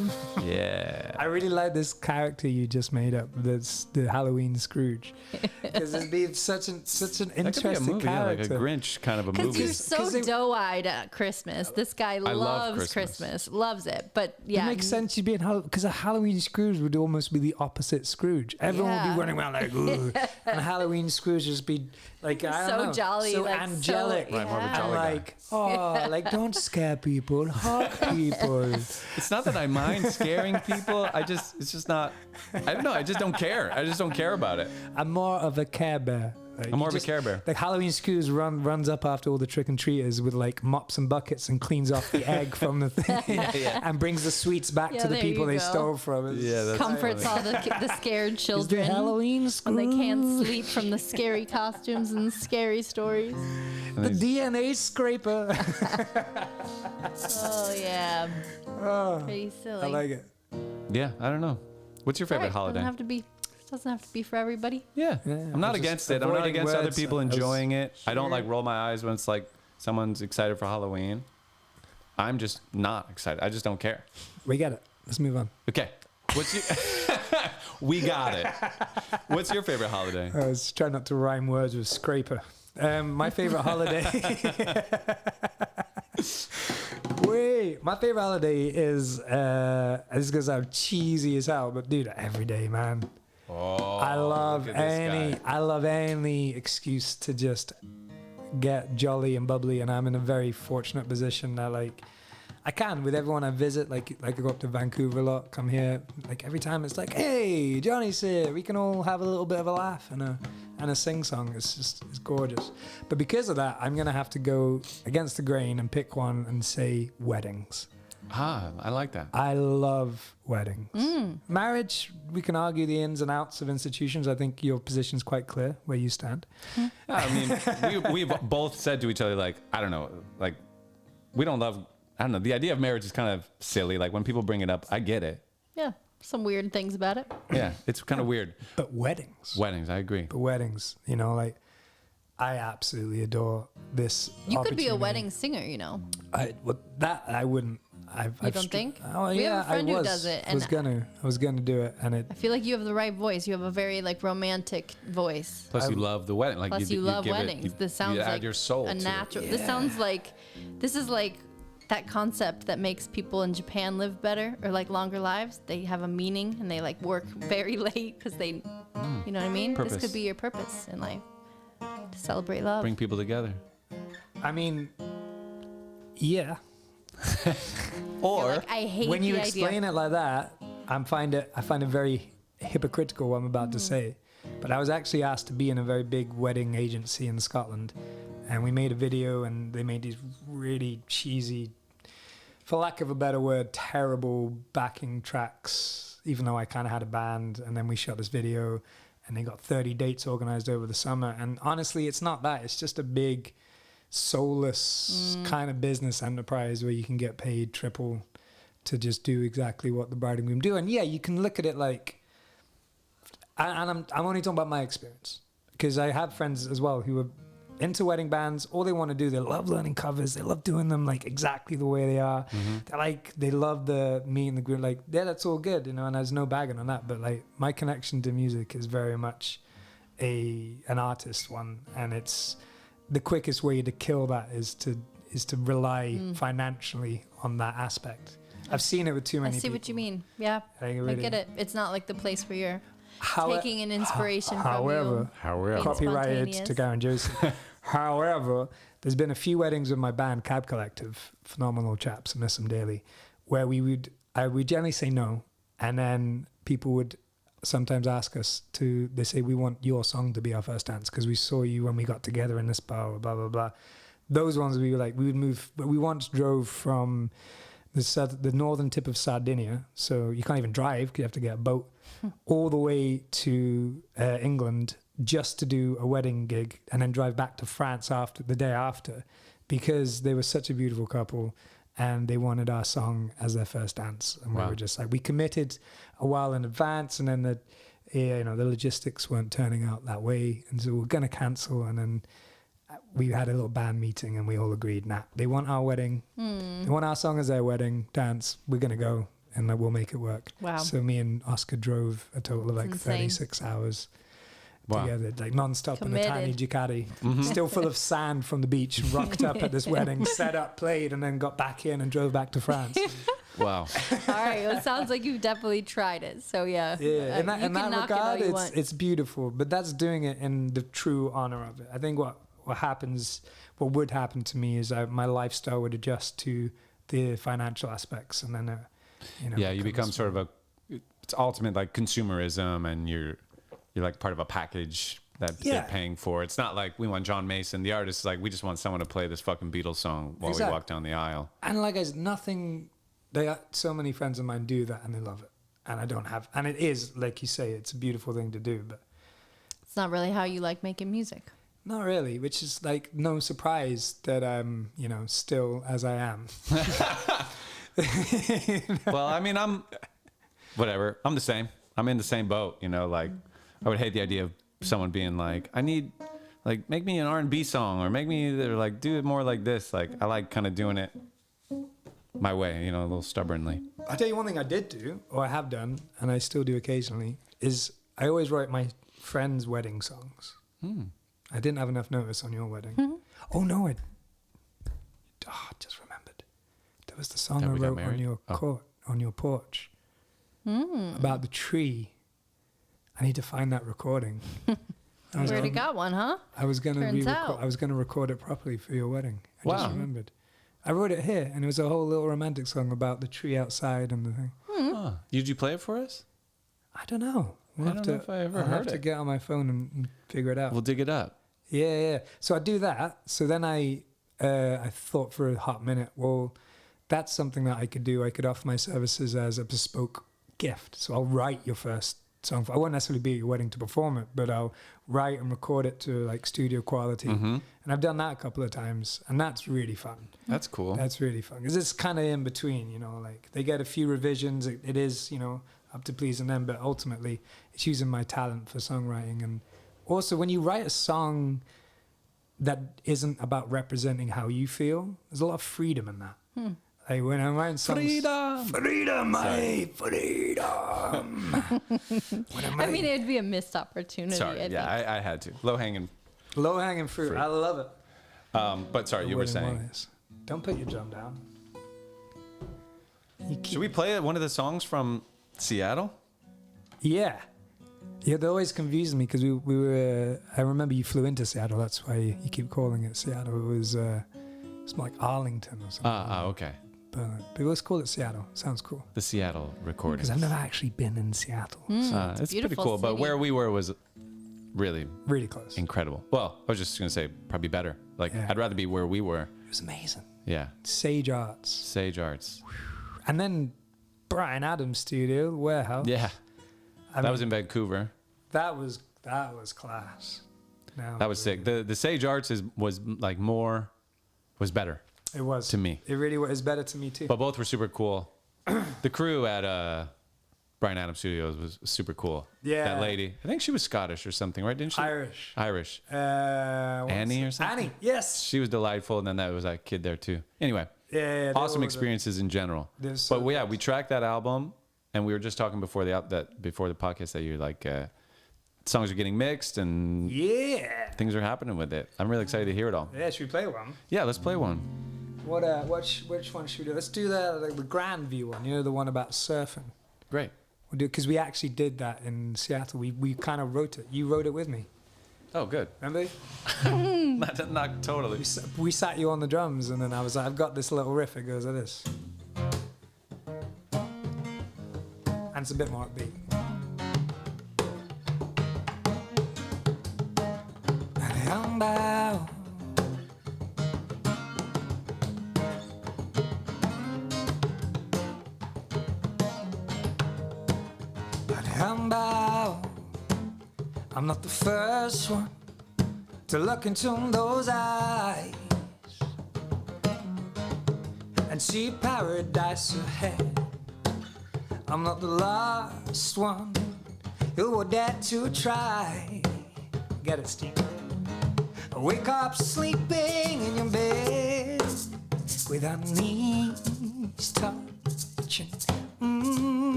Yeah. I really like this character you just made up. That's the Halloween Scrooge, because it'd be such an That could be a interesting movie, yeah, like a character. Grinch kind of a Because movie. you're so 'Cause they- doe-eyed at Christmas. This guy love loves Christmas. Christmas, loves it. But yeah, It makes sense you'd be in because a Halloween Scrooge would almost be the opposite Scrooge. Everyone would Yeah. be running around like, ooh. And Halloween Scrooge would just be like, I don't so know, jolly, so like angelic. So, Right, more of a yeah. jolly guy. Like, oh, like don't scare people, hug people. It's not that I mind scaring people. It's just not. I don't know. I just don't care. I just don't care about it. I'm more of a Care Bear. Like, I'm more you of a Care Bear. Like Halloween Scrooge runs up after all the trick and treaters with like mops and buckets and cleans off the egg from the thing and brings the sweets back Yeah, to the there people you they go. stole from. It's- Yeah, that's Comforts funny. all the scared Is the children Halloween when Scrooge. they can't sleep from the scary costumes and scary stories. The DNA scraper. Oh yeah, Oh, pretty silly. I like it. Yeah, I don't know. What's your favorite Right, holiday? Doesn't have to be for everybody. Yeah, Yeah, I'm not just against it. I'm not avoiding against other words. people I was- enjoying it. I don't like roll my eyes when it's like someone's excited for Halloween. I'm just not excited. I just don't care. We get it. Let's move on. Okay, what's your? We got it. What's your favorite holiday? I was trying not to rhyme words with scraper. My favorite holiday. Wait, my favorite holiday is this is gonna sound cheesy as hell, but dude, every day, man. Oh, I love look at this any guy. I love any excuse to just get jolly and bubbly, and I'm in a very fortunate position that like I can with everyone I visit. Like I go up to Vancouver a lot, come here. Like every time it's like, hey, Johnny's here. We can all have a little bit of a laugh and a sing song. It's gorgeous. But because of that, I'm gonna have to go against the grain and pick one and say weddings. Ah, I like that. I love weddings. Marriage, we can argue the ins and outs of institutions. I think your position's quite clear where you stand. I mean, we've both said to each other, like, I don't know, like, we don't love, I don't know, the idea of marriage is kind of silly. Like, when people bring it up, I get it. Yeah, some weird things about it. Yeah, it's kind of weird. But weddings, Weddings, I agree. you know, like I absolutely adore this. You could be a opportunity. wedding singer, you know. I wouldn't. You don't think? Oh We have yeah, a friend I who was. does it, I was and gonna do it, and it. I feel like you have the right voice. You have a very like romantic voice. Plus, you love the wedding. Like, Plus, you love give it- weddings. This sounds you add like your soul a to it. natural. This sounds like this is like that concept that makes people in Japan live better or like longer lives. They have a meaning and they like work very late because they, you know what I mean? Purpose. This could be your purpose in life, to celebrate love. Bring people together. I mean, yeah. Or You're like, I hate When you the explain idea. it like that, I find it very hypocritical what I'm about to say. But I was actually asked to be in a very big wedding agency in Scotland, and we made a video, and they made these really cheesy, for lack of a better word, terrible backing tracks, even though I kind of had a band. And then we shot this video, and they got 30 dates organized over the summer. And honestly, it's not that. It's just a big, soulless kind of business enterprise where you can get paid triple to just do exactly what the bride and groom do. And yeah, you can look at it like, and I'm only talking about my experience, because I have friends as well who are into wedding bands. All they want to do, they love learning covers. They love doing them like exactly the way they are. They love the me and the groom. Like, yeah, that's all good, you know. And there's no bagging on that. But like, my connection to music is very much an artist one, and it's the quickest way to kill that is to rely financially on that aspect. I've seen it with too I many see people. what you mean. Yeah, I I really- get it. It's not like the place where you're How- taking an inspiration from however, you. copyrighted Spontaneous. to Garen Joseph. However, there's been a few weddings with my band Cab Collective, phenomenal chaps, I miss them daily, where we would generally say no, and then people would sometimes ask us they say, we want your song to be our first dance because we saw you when we got together in this bar, blah blah blah. Those ones we would move. But we once drove from the northern tip of Sardinia, so you can't even drive because you have to get a boat, all the way to England just to do a wedding gig, and then drive back to France the day after, because they were such a beautiful couple and they wanted our song as their first dance. And we Wow. were just like, we committed a while in advance, and then the logistics weren't turning out that way, and so we're going to cancel. And then we had a little band meeting, and we all agreed, nah, they want our wedding, they want our song as their wedding dance, we're going to go, and we'll make it work. Wow. So me and Oscar drove a total of like That's insane. 36 hours Wow. together, like non-stop in a tiny Committed. Ducati, still full of sand from the beach, rocked up at this wedding, set up, played, and then got back in and drove back to France. Wow. All right. Well, it sounds like you've definitely tried it. So yeah. Yeah, in you that can knock regard, it all you want. it's beautiful, but that's doing it in the true honor of it. I think what would happen to me is my lifestyle would adjust to the financial aspects, and then Yeah, you become sort of it's ultimate like consumerism, and you're like part of a package that Yeah. they're paying for. It's not like we want John Mason, the artist, is like, we just want someone to play this fucking Beatles song while Exactly. we walk down the aisle. And like, there's nothing. So many friends of mine do that, and they love it, and I don't have. And it is, like you say, it's a beautiful thing to do, but It's not really how you like making music. not really. Which is like no surprise that I'm, still as I am. Well, I mean, I'm whatever. I'm the same. I'm in the same boat, like I would hate the idea of someone being like, I need, like, make me an R&B song, or make me either like do it more like this. Like, I like kind of doing it my way, a little stubbornly. I'll tell you one thing I did do, or I have done, and I still do occasionally, is I always write my friends' wedding songs. I didn't have enough notice on your wedding. Oh, no, I just remembered. There was the song That I we got wrote on married? your on your porch about the tree. I need to find that recording. I was, Already got one, huh? I was gonna Turns out. I was gonna record it properly for your wedding. I Wow. just remembered. I wrote it here, and it was a whole little romantic song about the tree outside and the thing. Huh. Did you play it for us? I don't know. I don't know if I ever I'll have heard to it. get on my phone and figure it out. We'll dig it up. Yeah. So I do that. So then I thought for a hot minute, well, that's something that I could do. I could offer my services as a bespoke gift. So I'll write your first song. I won't necessarily be at your wedding to perform it, but I'll write and record it to like studio quality. And I've done that a couple of times, and that's really fun. That's cool. That's really fun because it's kind of in between, like they get a few revisions. It is, up to pleasing them, but ultimately it's using my talent for songwriting. And also when you write a song that isn't about representing how you feel, there's a lot of freedom in that. Like when I'm writing songs, freedom, mate, freedom. I mean, it'd be a missed opportunity. Sorry. I Yeah, think. I had to. Low hanging. low hanging fruit. I love it. But sorry, you were Wedding saying. wise. Don't put your drum down. Should we play one of the songs from Seattle? Yeah. Yeah, they always confuse me because we were. I remember you flew into Seattle. That's why you keep calling it Seattle. It was it's more like Arlington or something. Okay. But let's call it Seattle. Sounds cool. The Seattle recording. Because I've never actually been in Seattle. Mm, So It's pretty beautiful cool, but city. where we were was really really close. incredible. Well, I was just gonna say probably better. Like Yeah. I'd rather be where we were. It was amazing. Yeah, Sage Arts. Sage Arts. And then Brian Adams' studio, Warehouse. Yeah, I that mean, was in Vancouver. that was class. No, That was sick. The Sage Arts was better It was to me. It really was better to me too. But both were super cool. The crew at Brian Adams Studios was super cool. Yeah. That lady. I think she was Scottish or something, right? Didn't she? Irish. Irish. What's Annie it? or something? Annie, yes. She was delightful, and then there was that kid there too. Anyway, Yeah. awesome experiences in general. they're so But yeah, we tracked that album, and we were just talking before the podcast that you're like songs are getting mixed and Yeah. things are happening with it. I'm really excited to hear it all. Yeah, should we play one? Yeah, let's play one. Which one should we do? Let's do the Grandview one. You know, the one about surfing. Great. We'll do because we actually did that in Seattle. We kind of wrote it. You wrote it with me. Oh, good. Remember? Not totally. We sat you on the drums, and then I was like, I've got this little riff. It goes like this, and it's a bit more upbeat. I'm not the first one to look into those eyes and see paradise ahead. I'm not the last one who would dare to try. Get it, Steve? Wake up sleeping in your bed with our knees touching.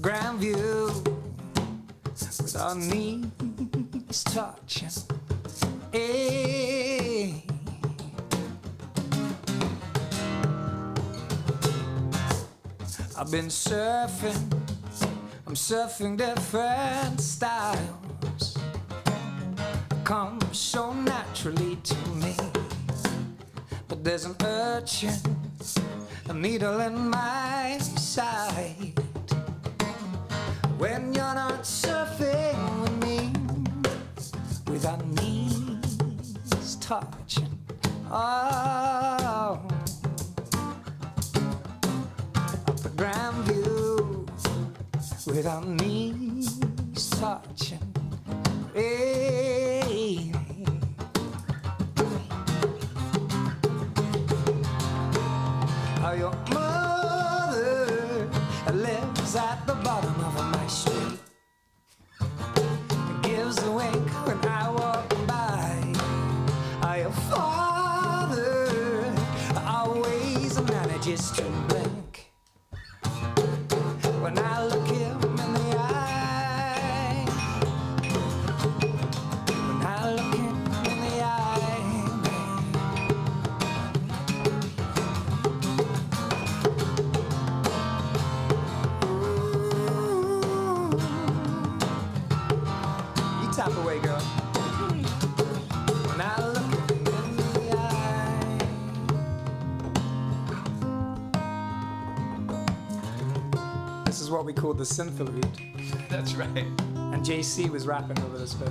Grandview with our knees touching. Hey. I've been surfing, I'm surfing different styles. Come so naturally to me, but there's an urchin, a needle in my side. When you're not surfing with me, with our knees touching. Oh, up the Grandview, with our knees touching. Hey. Oh, your mother lives at the bottom of my street, gives a wink when I walk by. Your father always manages to blink when I look him in the eye. When I look him in the eye. You tap away, girl. When I look him in the eye. This is what we call the synthilude, That's right. and JC was rapping over this bit.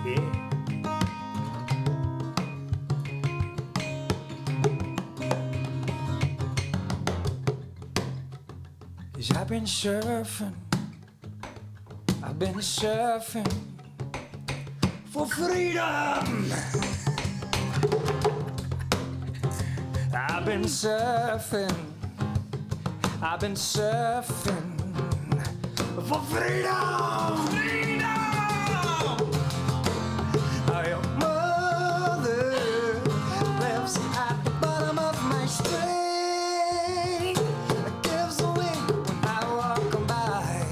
Yeah. Cause I've been surfing for freedom. I've been surfing for freedom. Your mother lives at the bottom of my street, gives a wink when I walk by.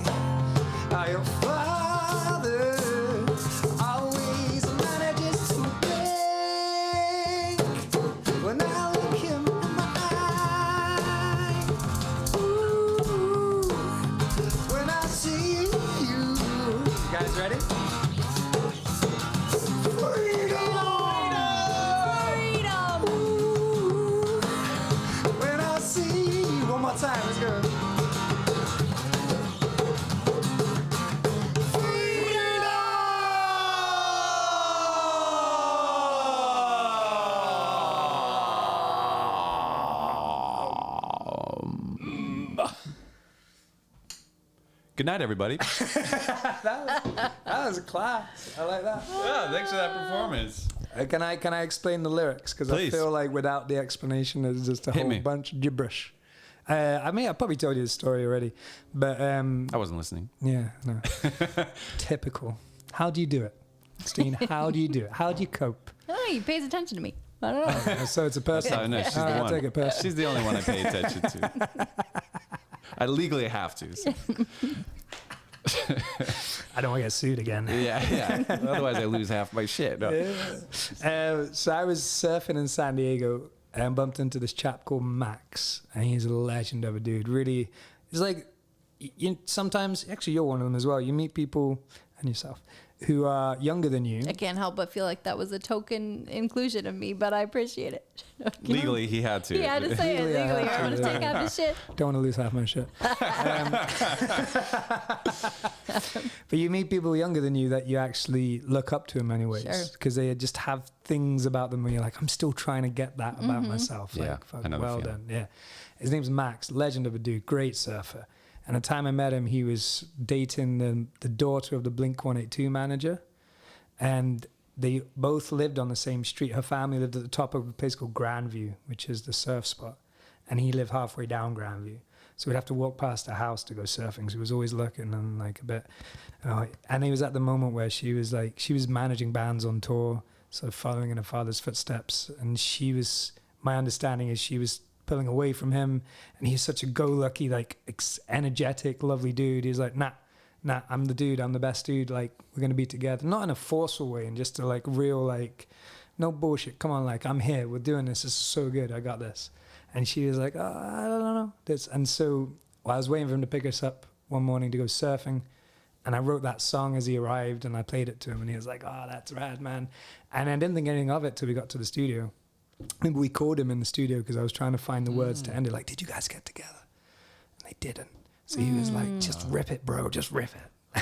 Your father always manages to blink Good night, everybody. That was a class. I like that. Yeah, thanks for that performance. Can I explain the lyrics? Because I Please. feel like without the explanation, there's just a Hit whole me. bunch of gibberish. I mean, I probably told you the story already, but I wasn't listening. yeah, no. Typical. How do you do it, Steen? How do you do it? How do you cope? Oh, he pays attention to me. I don't know. So it's a person. So, no, she's the I'll one. take it personal. She's the only one I pay attention to. I legally have to. So. I don't want to get sued again. Yeah. Otherwise, I lose half my shit. No. So I was surfing in San Diego and bumped into this chap called Max, and he's a legend of a dude. Really, it's like sometimes, actually, you're one of them as well. You meet people and yourself who are younger than you. I can't help but feel like that was a token inclusion of me, but I appreciate it. You know? Legally, he had to. He had to say it Legally, I legally. had I'm going to, to take yeah. half his shit. Don't want to lose half my shit. But you meet people younger than you that you actually look up to in many ways Sure. because they just have things about them where you're like, I'm still trying to get that about myself. Yeah, Like, fuck, I know the well feeling. done. Yeah. His name's Max, legend of a dude, great surfer. And the time I met him, he was dating the daughter of the Blink-182 manager. And they both lived on the same street. Her family lived at the top of a place called Grandview, which is the surf spot. And he lived halfway down Grandview. So we'd have to walk past the house to go surfing. So he was always looking and like a bit. And he was at the moment where she was managing bands on tour, sort of following in her father's footsteps. And my understanding is she was pulling away from him. And he's such a go-lucky, like energetic, lovely dude. He's like, nah, I'm the dude. I'm the best dude. Like, we're going to be together. Not in a forceful way, and just a like real, like, no bullshit. Come on, like, I'm here. We're doing this. This is so good. I got this. And she was like, oh, I don't know. And so I was waiting for him to pick us up one morning to go surfing. And I wrote that song as he arrived, and I played it to him. And he was like, oh, that's rad, man. And I didn't think anything of it till we got to the studio. Maybe we called him in the studio because I was trying to find the words to end it. Like, did you guys get together? And they didn't. So he was like, just rip it, bro. Just rip it.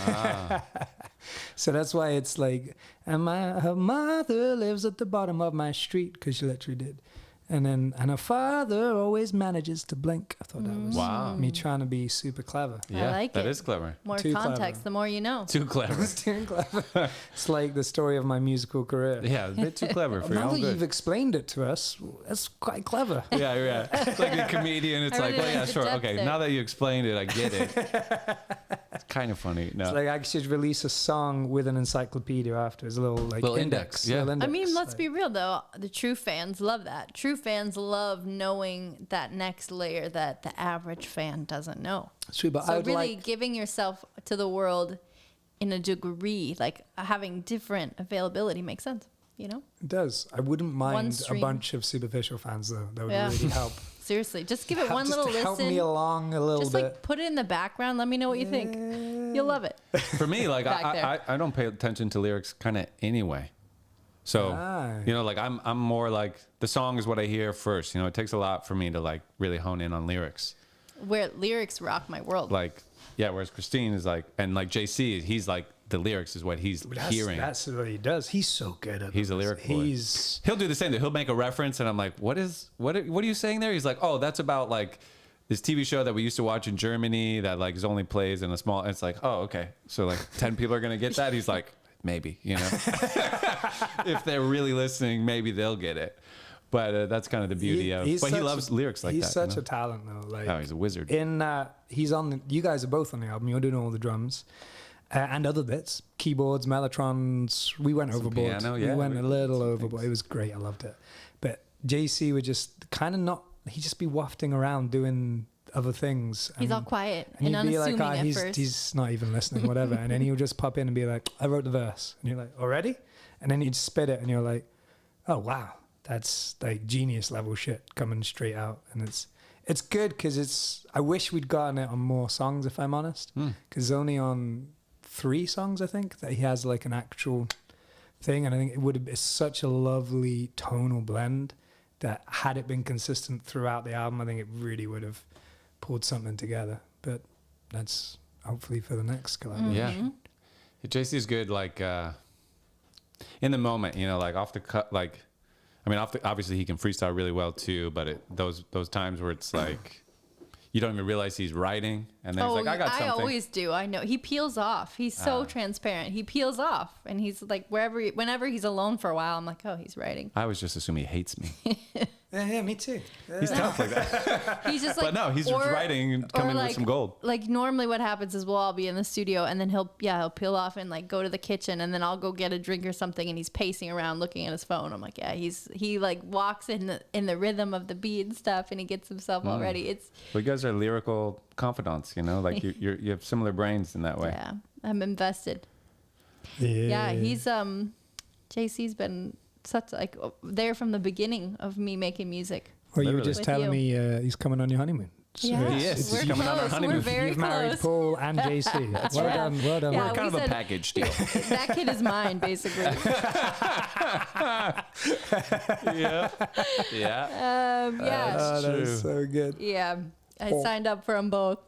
So that's why it's like, and her mother lives at the bottom of my street, because she literally did. And her father always manages to blink. I thought that was Wow. me trying to be super clever. Yeah, like that it. is clever. More Too context, clever. the more you know. Too clever. Too clever. It's like the story of my musical career. Yeah, a bit too clever for your Now own that you've good. explained it to us, that's quite clever. Yeah. It's like a comedian. It's I like, really well, yeah, like the sure. depth Okay, there. now that you explained it, I get it. It's kind of funny. No. It's like I should release a song with an encyclopedia after. It's a little like Little index. index, yeah. Little I index. mean, let's Like, be real though. The true fans love that. True fans love knowing that next layer that the average fan doesn't know. it's true, but I So would really like. giving yourself to the world in a degree, like having different availability makes sense, you know? It does. I wouldn't mind a stream. bunch of superficial fans though. That would Yeah. really help. Seriously, just give it one Just little to help listen. me along a little Just bit. like put it in the background. Let me know what you think. You'll love it. For me, like Back there. I don't pay attention to lyrics kind of anyway. So Ah. you know, like I'm more like the song is what I hear first. You know, it takes a lot for me to like really hone in on lyrics. Where lyrics rock my world. Like yeah, whereas Christine is like, and like JC, he's like the lyrics is what he's hearing. That's what he does. He's so good at He's a this. lyric boy. He's He'll do the same thing. He'll make a reference, and I'm like, what are you saying there? He's like, oh, that's about like this TV show that we used to watch in Germany that like is only plays in a small. And it's like, oh, okay, so like 10 people are gonna get that. He's like, maybe, you know, if they're really listening, maybe they'll get it. But that's kind of the beauty of. But he loves lyrics like he's that. such you know? a talent though. Like Oh, he's a wizard. he's on. You guys are both on the album. You're doing all the drums. And other bits, keyboards, mellotrons. We went overboard. piano, yeah, we went we a did little some overboard. things. It was great. I loved it. But JC would just kind of not. He'd just be wafting around doing other things. He's all and- quiet and and you'd be unassuming like, at he's, first. he's not even listening, whatever. And then he would just pop in and be like, I wrote the verse. And you're like, already? And then he'd spit it and you're like, oh, wow. That's like genius level shit coming straight out. And it's good because I wish we'd gotten it on more songs, if I'm honest. Because only on 3 songs, I think, that he has like an actual thing. And I think it would have been such a lovely tonal blend that had it been consistent throughout the album, I think it really would have pulled something together. But that's hopefully for the next collaboration. Yeah. JC's good, like, in the moment, you know, like off the cut, like, I mean, obviously he can freestyle really well too, but those times where it's like, you don't even realize he's writing, and then he's like, I got something. I always do. I know. He peels off. He's so transparent. He peels off, and he's like whenever he's alone for a while, I'm like, oh, he's writing. I always just assume he hates me. Yeah, me too. He's tough like that. He's just like, But no, he's writing and coming with some gold. Like normally, what happens is we'll all be in the studio, and then he'll peel off and like go to the kitchen, and then I'll go get a drink or something, and he's pacing around looking at his phone. I'm like, yeah, he like walks in the rhythm of the beat and stuff, and he gets himself all ready. It's Well, you guys are lyrical confidants, you know, like you have similar brains in that way. yeah, I'm invested. Yeah, He's JC's been such like there from the beginning of me making music. Well, you were Literally. just With telling you. me he's coming on your honeymoon. So Yeah, He is. we're He's coming on our close. honeymoon. We're very You've married close. Paul and JC. Well Yeah. done, well done. Yeah, We're kind we of a said- package deal. That kid is mine, basically. Yeah. Yeah. Oh, that is True. so good. Yeah. I Oh. signed up for them both.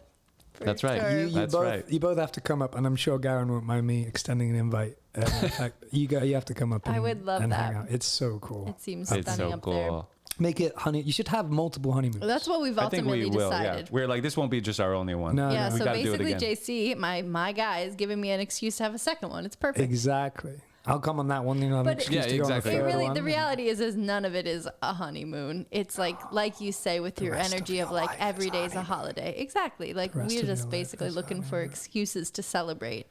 for That's right. sure. You That's both, right. You both have to come up, and I'm sure Garen won't mind me extending an invite. In fact, you have to come up. I And, would love and that. hang out. It's so cool. It seems It's stunning so up there. cool. Make it honey. You should have multiple honeymoons. That's what we've I think ultimately we will. decided. Yeah. We're like, this won't be just our only one. No, Yeah, no. We so gotta do it basically, again. JC, my guy, is giving me an excuse to have a second one. It's perfect. Exactly. I'll come on that one. Then I'll have an But excuse Yeah, to go on the exactly. It third really, one. the reality is none of it is a honeymoon. It's like you say with your rest of energy of your like life every is day's a honeymoon. holiday. Exactly. Like The rest we're of just your life basically is looking for honeymoon. excuses to celebrate,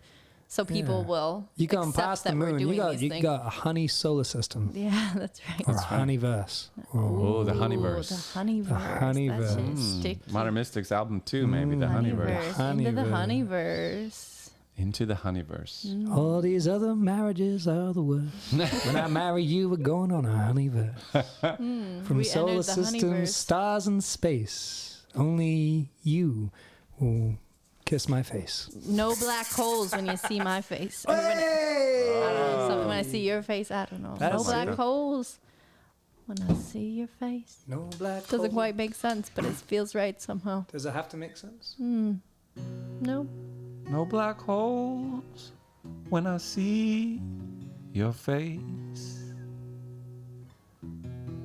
so people Yeah. will. You gone accept past the that we're moon. You doing got these you things. got a honey solar system Yeah, that's right. or a honeyverse. Oh. Oh, the Ooh, Honeyverse. The honeyverse. That Honeyverse. shit's sticky. Modern Mystics album 2, maybe the Honeyverse. Into the Honeyverse. honeyverse. Into the Honeyverse. Mm. All these other marriages are the worst. When I marry you, we're going on a honeyverse. From we solar entered the systems, honeyverse. stars, and space. Only you will kiss my face. No black holes when you see my face. Or when, I don't know, when I see your face, I don't know. That's No black good. holes when I see your face. No black Doesn't hole. quite make sense, but it feels right somehow. Does it have to make sense? No. No black holes when I see your face.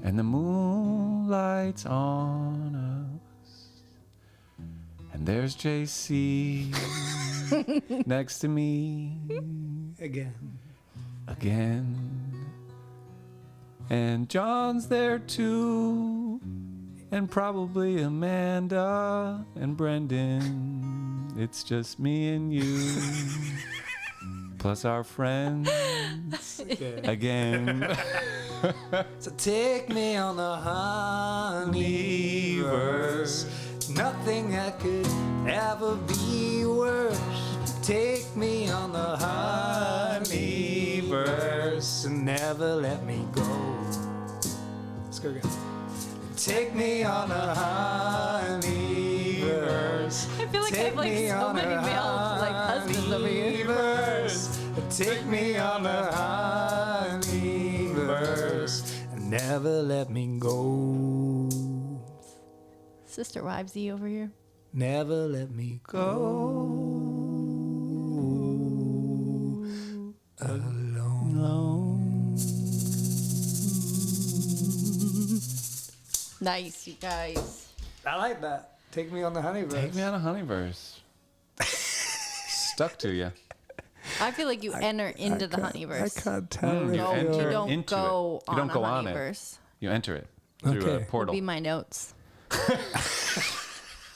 And the moonlight's on us. And there's JC next to me Again. again. And John's there too. And probably Amanda and Brendan. It's just me and you. Plus our friends again. So take me on the honeyverse. Nothing that could ever be worse. Take me on the honeyverse and never let me go. Let's go again. Take me on the honeyverse. I feel like I have like Take me so on many a male like husbands over here. honeyverse. Take me on a honeyverse and never let me go. Sister Wivesy over here. Never let me go alone. Nice, you guys. I like that. Take me on the honeyverse. Take me on a Honeyverse. Stuck to you. I feel like you enter into the honeyverse. I can't tell. You if No, enter you you're- don't into go it. You on don't go a on it. honeyverse. You enter it through a Okay. portal. Be my notes.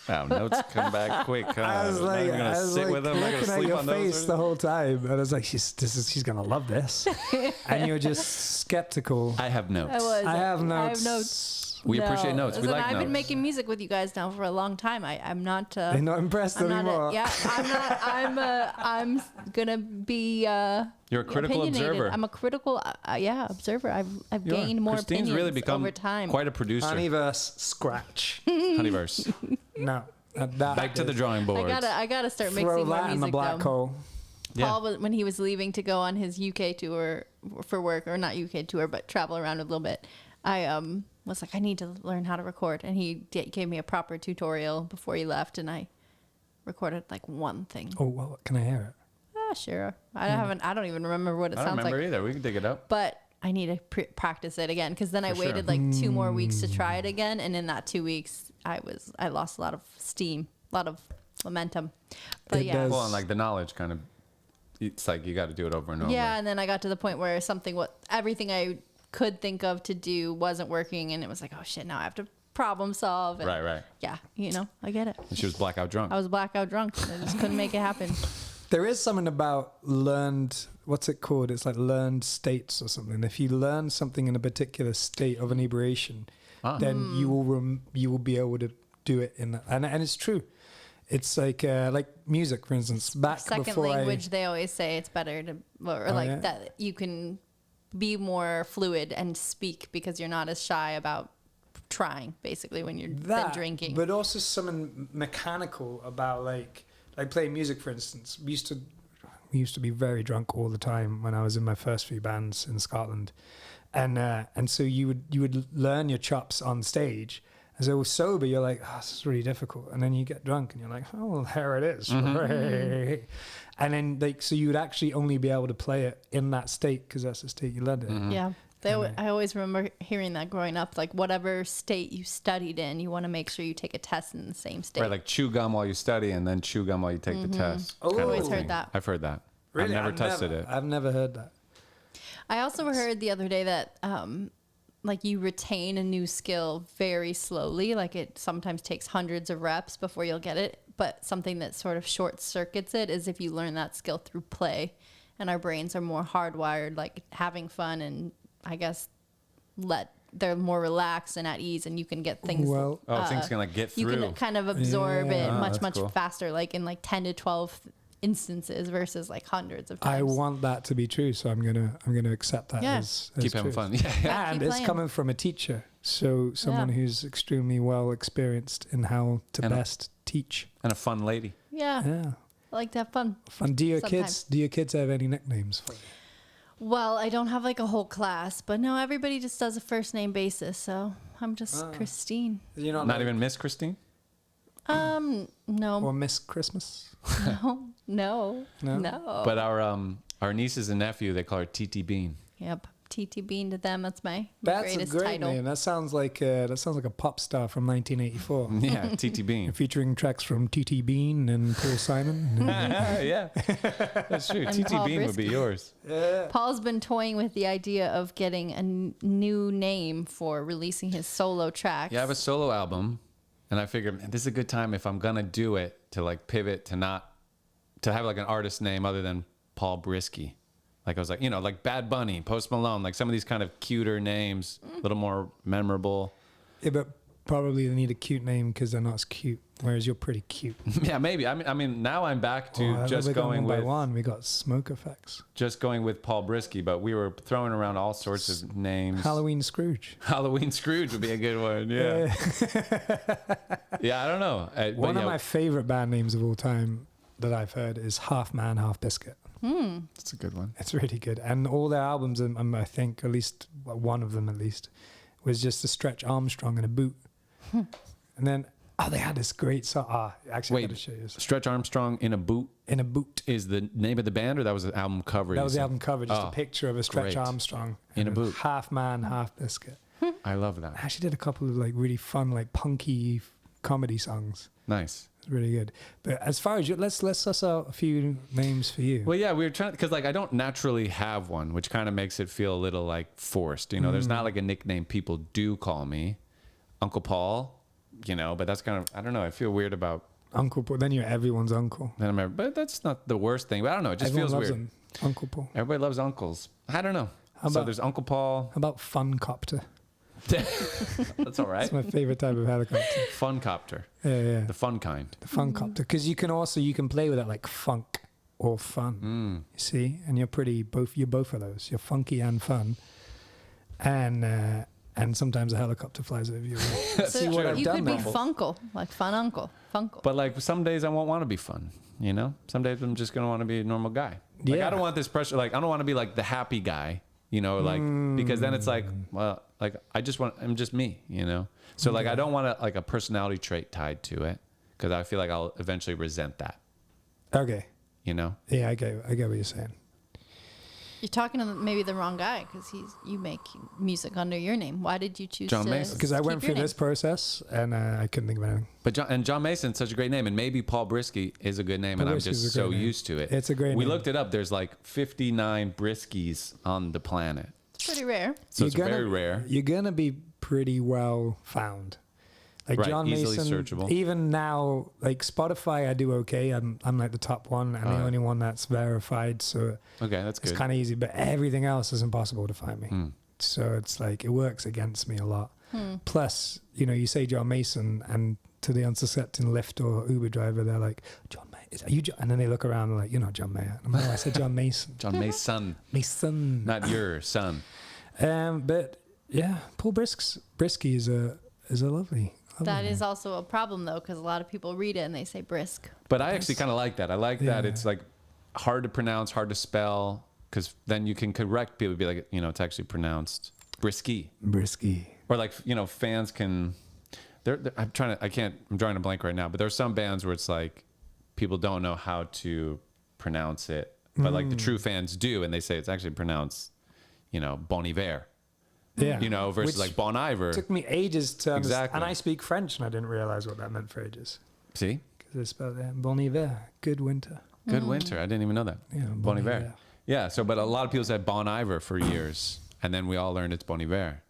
Wow, notes come back quick. Huh? I was Not like, even gonna sit with them. Not looking gonna at sleep your on face those. the whole time, and I was like, she's gonna love this, and you're just skeptical. I have notes. I was. I have notes. I have notes. We appreciate notes. We Listen, like I've notes. been making music with you guys now for a long time. I'm not. They're not impressed I'm not. anymore. Yeah, I'm not. I'm gonna be. You're a critical opinionated. observer. I'm a critical, observer. I've You are. gained more Christine's opinions really become over time. quite a producer. Honeyverse scratch. Honeyverse. No, that Back to the drawing board. I gotta start Throw mixing more that in the music black though. hole. Yeah. Paul, when he was leaving to go on his UK tour for work, or not UK tour, but travel around a little bit, I was like, I need to learn how to record, and he gave me a proper tutorial before he left, and I recorded like one thing. Oh, well, can I hear it? Ah, sure. I don't even remember what it I don't sounds remember like. either. We can dig it up. But I need to practice it again, because then I For sure. waited like 2 more weeks to try it again, and in that 2 weeks I lost a lot of steam, a lot of momentum. But It yeah. does. Well, and like the knowledge kind of, it's like you got to do it over and over. Yeah, and then I got to the point where everything I could think of to do wasn't working, and it was like, oh shit, now I have to problem solve. And Right. yeah, I get it. And she was blackout drunk. I was blackout drunk. I just couldn't make it happen. There is something about learned, what's it called? It's like learned states or something. If you learn something in a particular state of inebriation, then you will be able to do it in that. And it's true. It's like music, for instance. Back Second before language, they always say it's better to, yeah? that you can be more fluid and speak because you're not as shy about trying, basically, when you're been drinking. But also something mechanical about like playing music, for instance. We used to be very drunk all the time when I was in my first few bands in Scotland, and so you would learn your chops on stage. As so sober, you're like, oh, this is really difficult, and then you get drunk, and you're like, oh, well, here it is, and then like so you would actually only be able to play it in that state because that's the state you learned it. Yeah. I always remember hearing that growing up, like whatever state you studied in, you want to make sure you take a test in the same state. Right, like chew gum while you study and then chew gum while you take the test. Oh. kind of I've always thing. heard that. I've heard that. Really? I've never tested it. I've never heard that. I also heard the other day that like you retain a new skill very slowly. Like it sometimes takes hundreds of reps before you'll get it. But something that sort of short circuits it is if you learn that skill through play. And our brains are more hardwired, like having fun, and I guess they're more relaxed and at ease, and you can get things. Well, Things can like get through. You can kind of absorb it Yeah. much That's cool. faster, like in like 10 to 12 instances versus like hundreds of times. I want that to be true, so I'm gonna accept that Yeah. as Keep having truth. fun. Yeah. And keep it's playing. coming from a teacher, so someone Yeah. who's extremely well experienced in how to And a- best teach. And a fun lady. Yeah, Yeah, I like to have fun. fun. Do your Sometimes. kids have any nicknames for you? Well, I don't have like a whole class, but no, everybody just does a first name basis, so I'm just Christine. You're not, Not like- even Miss Christine? No, or Miss Christmas. no, No? no. But our nieces and nephew, they call her TT Bean. Yep, TT Bean to them. That's my That's a greatest great title. name. That sounds like a pop star from 1984. Yeah, TT Bean. Featuring tracks from T.T. Bean and Paul Simon. Yeah, that's true. And TT Paul Bean would be Brisky. yours. Paul's been toying with the idea of getting a new name for releasing his solo tracks. Yeah, I have a solo album, and I figured, man, this is a good time if I'm gonna do it to like pivot to have like an artist name other than Paul Brisky. Like I was like, like Bad Bunny, Post Malone, like some of these kind of cuter names, a little more memorable. Yeah, but probably they need a cute name because they're not as cute. Whereas you're pretty cute. Yeah, maybe. I mean, now I'm back to just we're going one by with one. We got Smoke Effects. Paul Brisky, but we were throwing around all sorts of names. Halloween Scrooge. Halloween Scrooge would be a good one. Yeah. Yeah, I don't know. One of my favorite band names of all time that I've heard is Half Man, Half Biscuit. That's a good one. It's really good. And all their albums, I think, at least one of them at least, was just a Stretch Armstrong in a boot. And then, they had this great song. Actually, I Wait, got to show you. Stretch Armstrong in a boot In a boot. is the name of the band, or that was the album cover? That you was the said? album cover, just Oh, a picture of a Stretch great. Armstrong. In and a boot. Half Man, Half Biscuit. I love that. I actually did a couple of like really fun, like punky comedy songs. Nice. It's really good. But as far as let's suss out a few names for you. Well, yeah, we were trying because like I don't naturally have one, which kind of makes it feel a little like forced. There's not like a nickname people do call me, Uncle Paul. But that's kind of I don't know. I feel weird about. Uncle Paul. Then you're everyone's uncle. But that's not the worst thing. But I don't know. It just Everyone feels loves weird. him. Uncle Paul. Everybody loves uncles. I don't know. How So about- there's Uncle Paul. How about Fun Copter? That's all right. That's my favorite type of helicopter. Fun copter, Yeah. the fun kind. The Fun Copter. Because you can play with it like funk or fun. You see? And you're both of those. You're funky and fun. And sometimes a helicopter flies over you. So See what I've you done could be now? Funkle, like Fun Uncle. Funkle. But like some days I won't want to be fun. Some days I'm just gonna want to be a normal guy. Like Yeah. I don't want this pressure. Like I don't want to be like the happy guy. Like because then it's like, well, like I'm just me. So like I don't want like a personality trait tied to it because I feel like I'll eventually resent that. Okay. You know? Yeah, I get what you're saying. You're talking to maybe the wrong guy because you make music under your name. Why did you choose John to Mason. Because I keep went your through this process and I couldn't think of anything. But John Mason's such a great name, and maybe Paul Brisky is a good name, Paul and I'm Brisky's just a great so name. used to it. It's a great We name. looked it up. There's like 59 Briskys on the planet, It's pretty rare. so it's You're gonna- very rare. You're gonna be pretty well found. Like Right, John easily Mason, searchable. even now, like Spotify, I do okay. I'm like the top one and the Alright. only one that's verified, so Okay, that's it's good. kind of easy. But everything else is impossible to find me. Hmm. So it's like it works against me a lot. Hmm. Plus, you say John Mason, and to the unsuspecting Lyft or Uber driver, they're like, "John Mason, are you?" And then they look around and like, "You're not John Mayer." I'm like, "No, I said John Mason." John Mason, Mason. not your son. But yeah, Paul Brisky is a lovely. That is also a problem though, because a lot of people read it and they say brisk. But I actually kind of like that. I like that Yeah. it's like hard to pronounce, hard to spell, because then you can correct people. Be like, it's actually pronounced Brisky, Brisky. or like fans can. I'm drawing a blank right now. But there's some bands where it's like people don't know how to pronounce it, but like the true fans do, and they say it's actually pronounced, Bon Iver, Yeah. versus Which like Bon Iver. took me ages to understand. Exactly. And I speak French, and I didn't realize what that meant for ages. See, Because it's spelled Bon Hiver, good winter. good winter. I didn't even know that. Yeah, Bon Iver. Yeah. So, but a lot of people said Bon Iver for years, and then we all learned it's Bon Iver.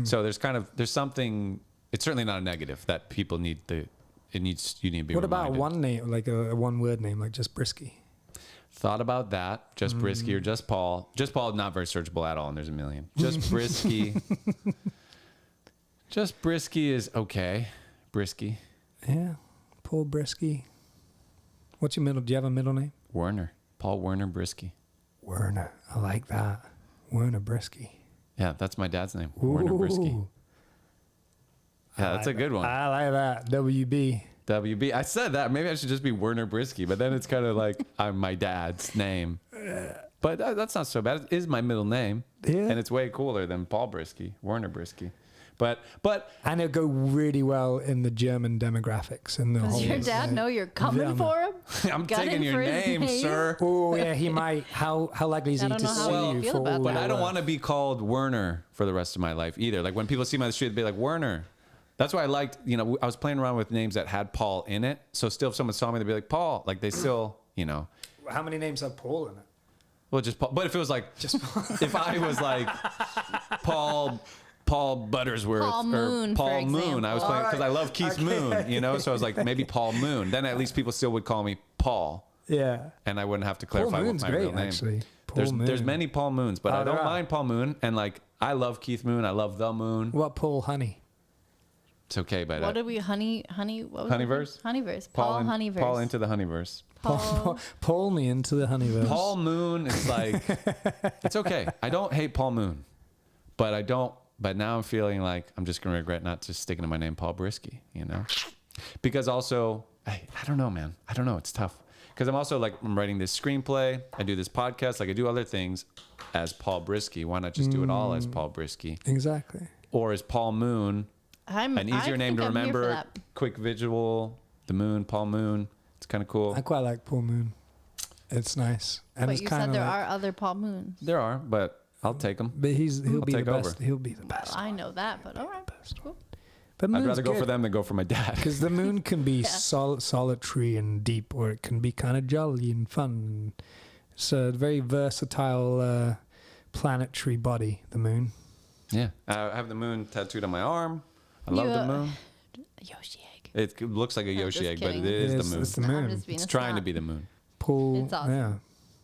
So there's something. It's certainly not a negative that people need you need to be What about reminded. one name, like a one-word name, like just Brisky? Thought about that. Just Brisky or just Paul. Just Paul, not very searchable at all, and there's a million. Just Brisky. Just Brisky is okay. Brisky. Yeah, Paul Brisky. What's your middle? Do you have a middle name? Werner. Paul Werner Brisky. Werner. I like that. Werner Brisky. Yeah, that's my dad's name. Werner Brisky. Ooh. Yeah, that's a good one. I like that. WB. WB. I said that. Maybe I should just be Werner Brisky, but then it's kind of like I'm my dad's name. But that's not so bad. It is my middle name. Yeah. And it's way cooler than Paul Brisky, Werner Brisky. But And it'll go really well in the German demographics and the Does whole. your dad know you're coming Yeah. for him? I'm Gunning taking your for his name, name? sir. Oh yeah, he might. How likely is I he don't to know how sue you you feel for about all that. But I your don't work? want to be called Werner for the rest of my life either. Like when people see me on the street, they'd be like, Werner. That's why I liked, I was playing around with names that had Paul in it. So still, if someone saw me, they'd be like, Paul. Like they still, How many names have Paul in it? well, just Paul. But if it was like, Just if I was like Paul Buttersworth Paul Moon, or Paul for Moon, I was example. playing because I love Keith Okay. Moon, So I was like maybe Paul Moon. Then at least people still would call me Paul, Yeah. and I wouldn't have to Paul clarify what Moon's my great, real name. actually. Paul There's Moon. many Paul Moons, but I there don't are. mind Paul Moon, and like I love Keith Moon. I love the Moon. What Paul Honey? It's okay, but What did we what was Honeyverse? it? Honeyverse. Paul Honeyverse. Paul into the Honeyverse. Paul. Paul me into the Honeyverse. Paul Moon is like, it's okay. I don't hate Paul Moon, but but now I'm feeling like I'm just going to regret not just sticking to my name, Paul Brisky, Because also, I don't know, man. I don't know. It's tough. Because I'm also like, I'm writing this screenplay. I do this podcast. Like I do other things as Paul Brisky. Why not just do it all as Paul Brisky? Exactly. Or as Paul Moon, an easier name to remember, That. quick visual, the Moon, Paul Moon. It's kind of cool. I quite like Paul Moon. It's nice. And But it's you kind said of there like, are other Paul Moons. There are, but I'll take them. But he'll be the take best. over. He'll be the best. I know that, but all right. Cool. But I'd Moon's rather go for good. them than go for my dad. Because the moon can be Yeah. solitary and deep, or it can be kind of jolly and fun. It's a very versatile planetary body, the moon. Yeah, I have the moon tattooed on my arm. I love You, the moon. Yoshi egg. It looks like a Yoshi just egg, but kidding. it is It's- the moon. it's the No, I'm moon. just being It's a trying to snob. be the moon. Paul, It's awesome. yeah.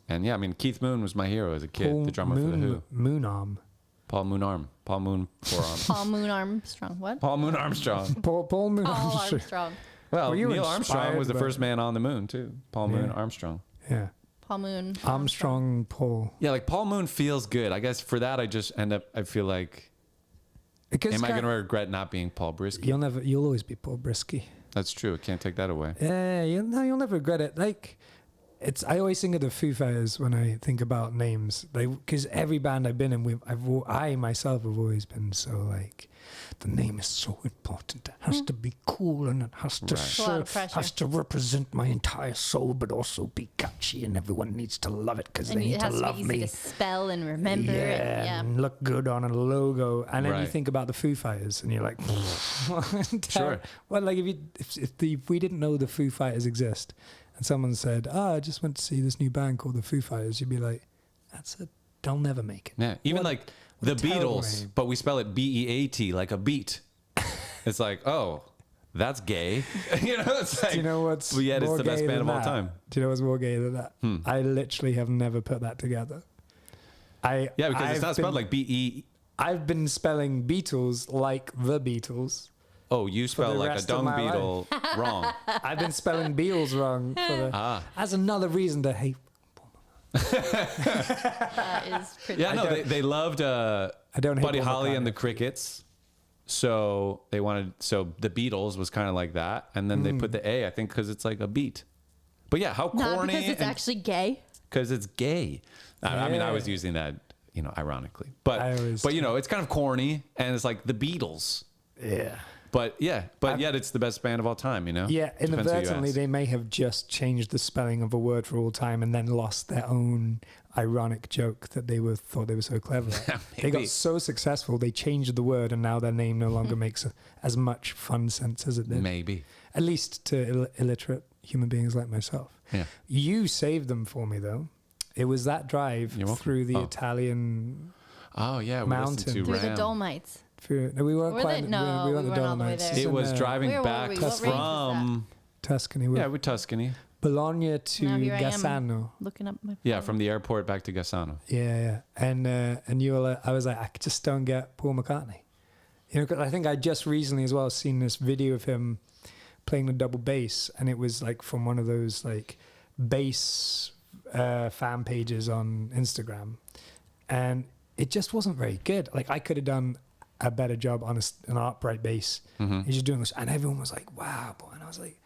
And yeah, I mean, Keith Moon was my hero as a kid, Paul the drummer for the Who. Moon arm. Paul Moon Arm. Paul Moon Forearm. Paul Moon Armstrong. What? Paul Moon Armstrong. Paul Moon Paul Armstrong. Armstrong. Well, Were you Neil Armstrong was the inspired first man on the moon, too. Paul Moon Yeah. Armstrong. Yeah. Paul Moon. Armstrong Paul. Yeah, like Paul Moon feels good. I guess for that, I just end up, I feel like, Because am I going to regret not being Paul Brisky? You'll always be Paul Brisky. That's true. I can't take that away. Yeah, you'll never regret it. Like, I always think of the Foo Fighters when I think about names. Because every band I've been in, I myself have always been so like, the name is so important. It has to be cool and it has to It's a lot of pressure. has to represent my entire soul, but also be catchy, and everyone needs to love it because they And need it to has to love be easy me. to spell and remember. Yeah, And, and look good on a logo, and then you Right. think about the Foo Fighters, and you're like, Sure. Well, like if we didn't know the Foo Fighters exist, and someone said, "Oh, I just went to see this new band called the Foo Fighters," you'd be like, "They'll never make it." Yeah, even What- like what a the terrible Beatles, name. but we spell it BEAT, like a beat. It's like, oh, that's gay. You know, it's like, Do you know what's but yet it's more the best gay band than of all that? time. Do you know what's more gay than that? Hmm. I literally have never put that together. Yeah, because it's I've not spelled been- like BE. I've been spelling Beatles like the Beatles. Oh, you spell the like a rest of dung my beetle wrong. I've been spelling Beatles wrong. Ah. That's another reason to hate. that is pretty. Yeah, no, don't- they loved I don't hate Buddy Paul Holly and the McCartney. Crickets. So they wanted, so the Beatles was kind of like that. And then they put the A, I think, because it's like a beat. But yeah, how Not corny. because it's actually gay. Because it's gay. I mean, I Yeah. was using that, ironically. But, I always- it's kind of corny. And it's like the Beatles. Yeah. But yet it's the best band of all time, Yeah, Depends who you inadvertently ask. they may have just changed the spelling of a word for all time and then lost their own ironic joke that thought they were so clever at. They Maybe. got so successful they changed the word and now their name no longer makes as much fun sense as it did. Maybe. At least to illiterate human beings like myself. Yeah. You saved them for me though. It was that drive You're welcome. through the Oh. Italian. Oh, yeah. We Mountain. listened to Through the Ram. Dolomites. No, we weren't Were quite. they? No, we we weren't the weren't all the way Dolomites. there. It's It in, was driving Where were back we? What range was from, Tuscany. with Tuscany. Bologna to Now here I am. Gassano. Looking up my phone. Yeah, from the airport back to Gassano. Yeah. And you were like, I was like, I just don't get Paul McCartney. 'Cause I think I just recently as well seen this video of him playing the double bass, and it was like from one of those like bass fan pages on Instagram, and it just wasn't very good. Like I could have done a better job on an upright bass. He's just doing this, and everyone was like, "Wow, boy!" And I was like,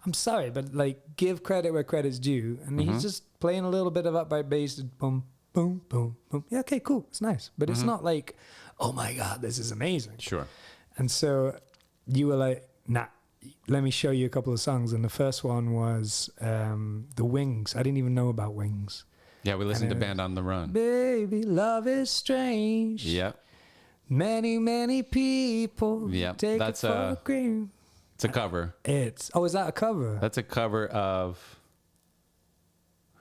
"I'm sorry, but like, give credit where credit's due." And he's just playing a little bit of upright bass, boom, boom, boom, boom. Yeah, okay, cool, it's nice, but it's not like, "Oh my god, this is amazing." Sure. And so you were like, "Nah, let me show you a couple of songs." And the first one was The Wings. I didn't even know about Wings. Yeah, we listened to And, Band on the Run. Baby, love is strange. Yep. Many, many people Yep, take that's, it for granted. It's a cover. Is that a cover? That's a cover of.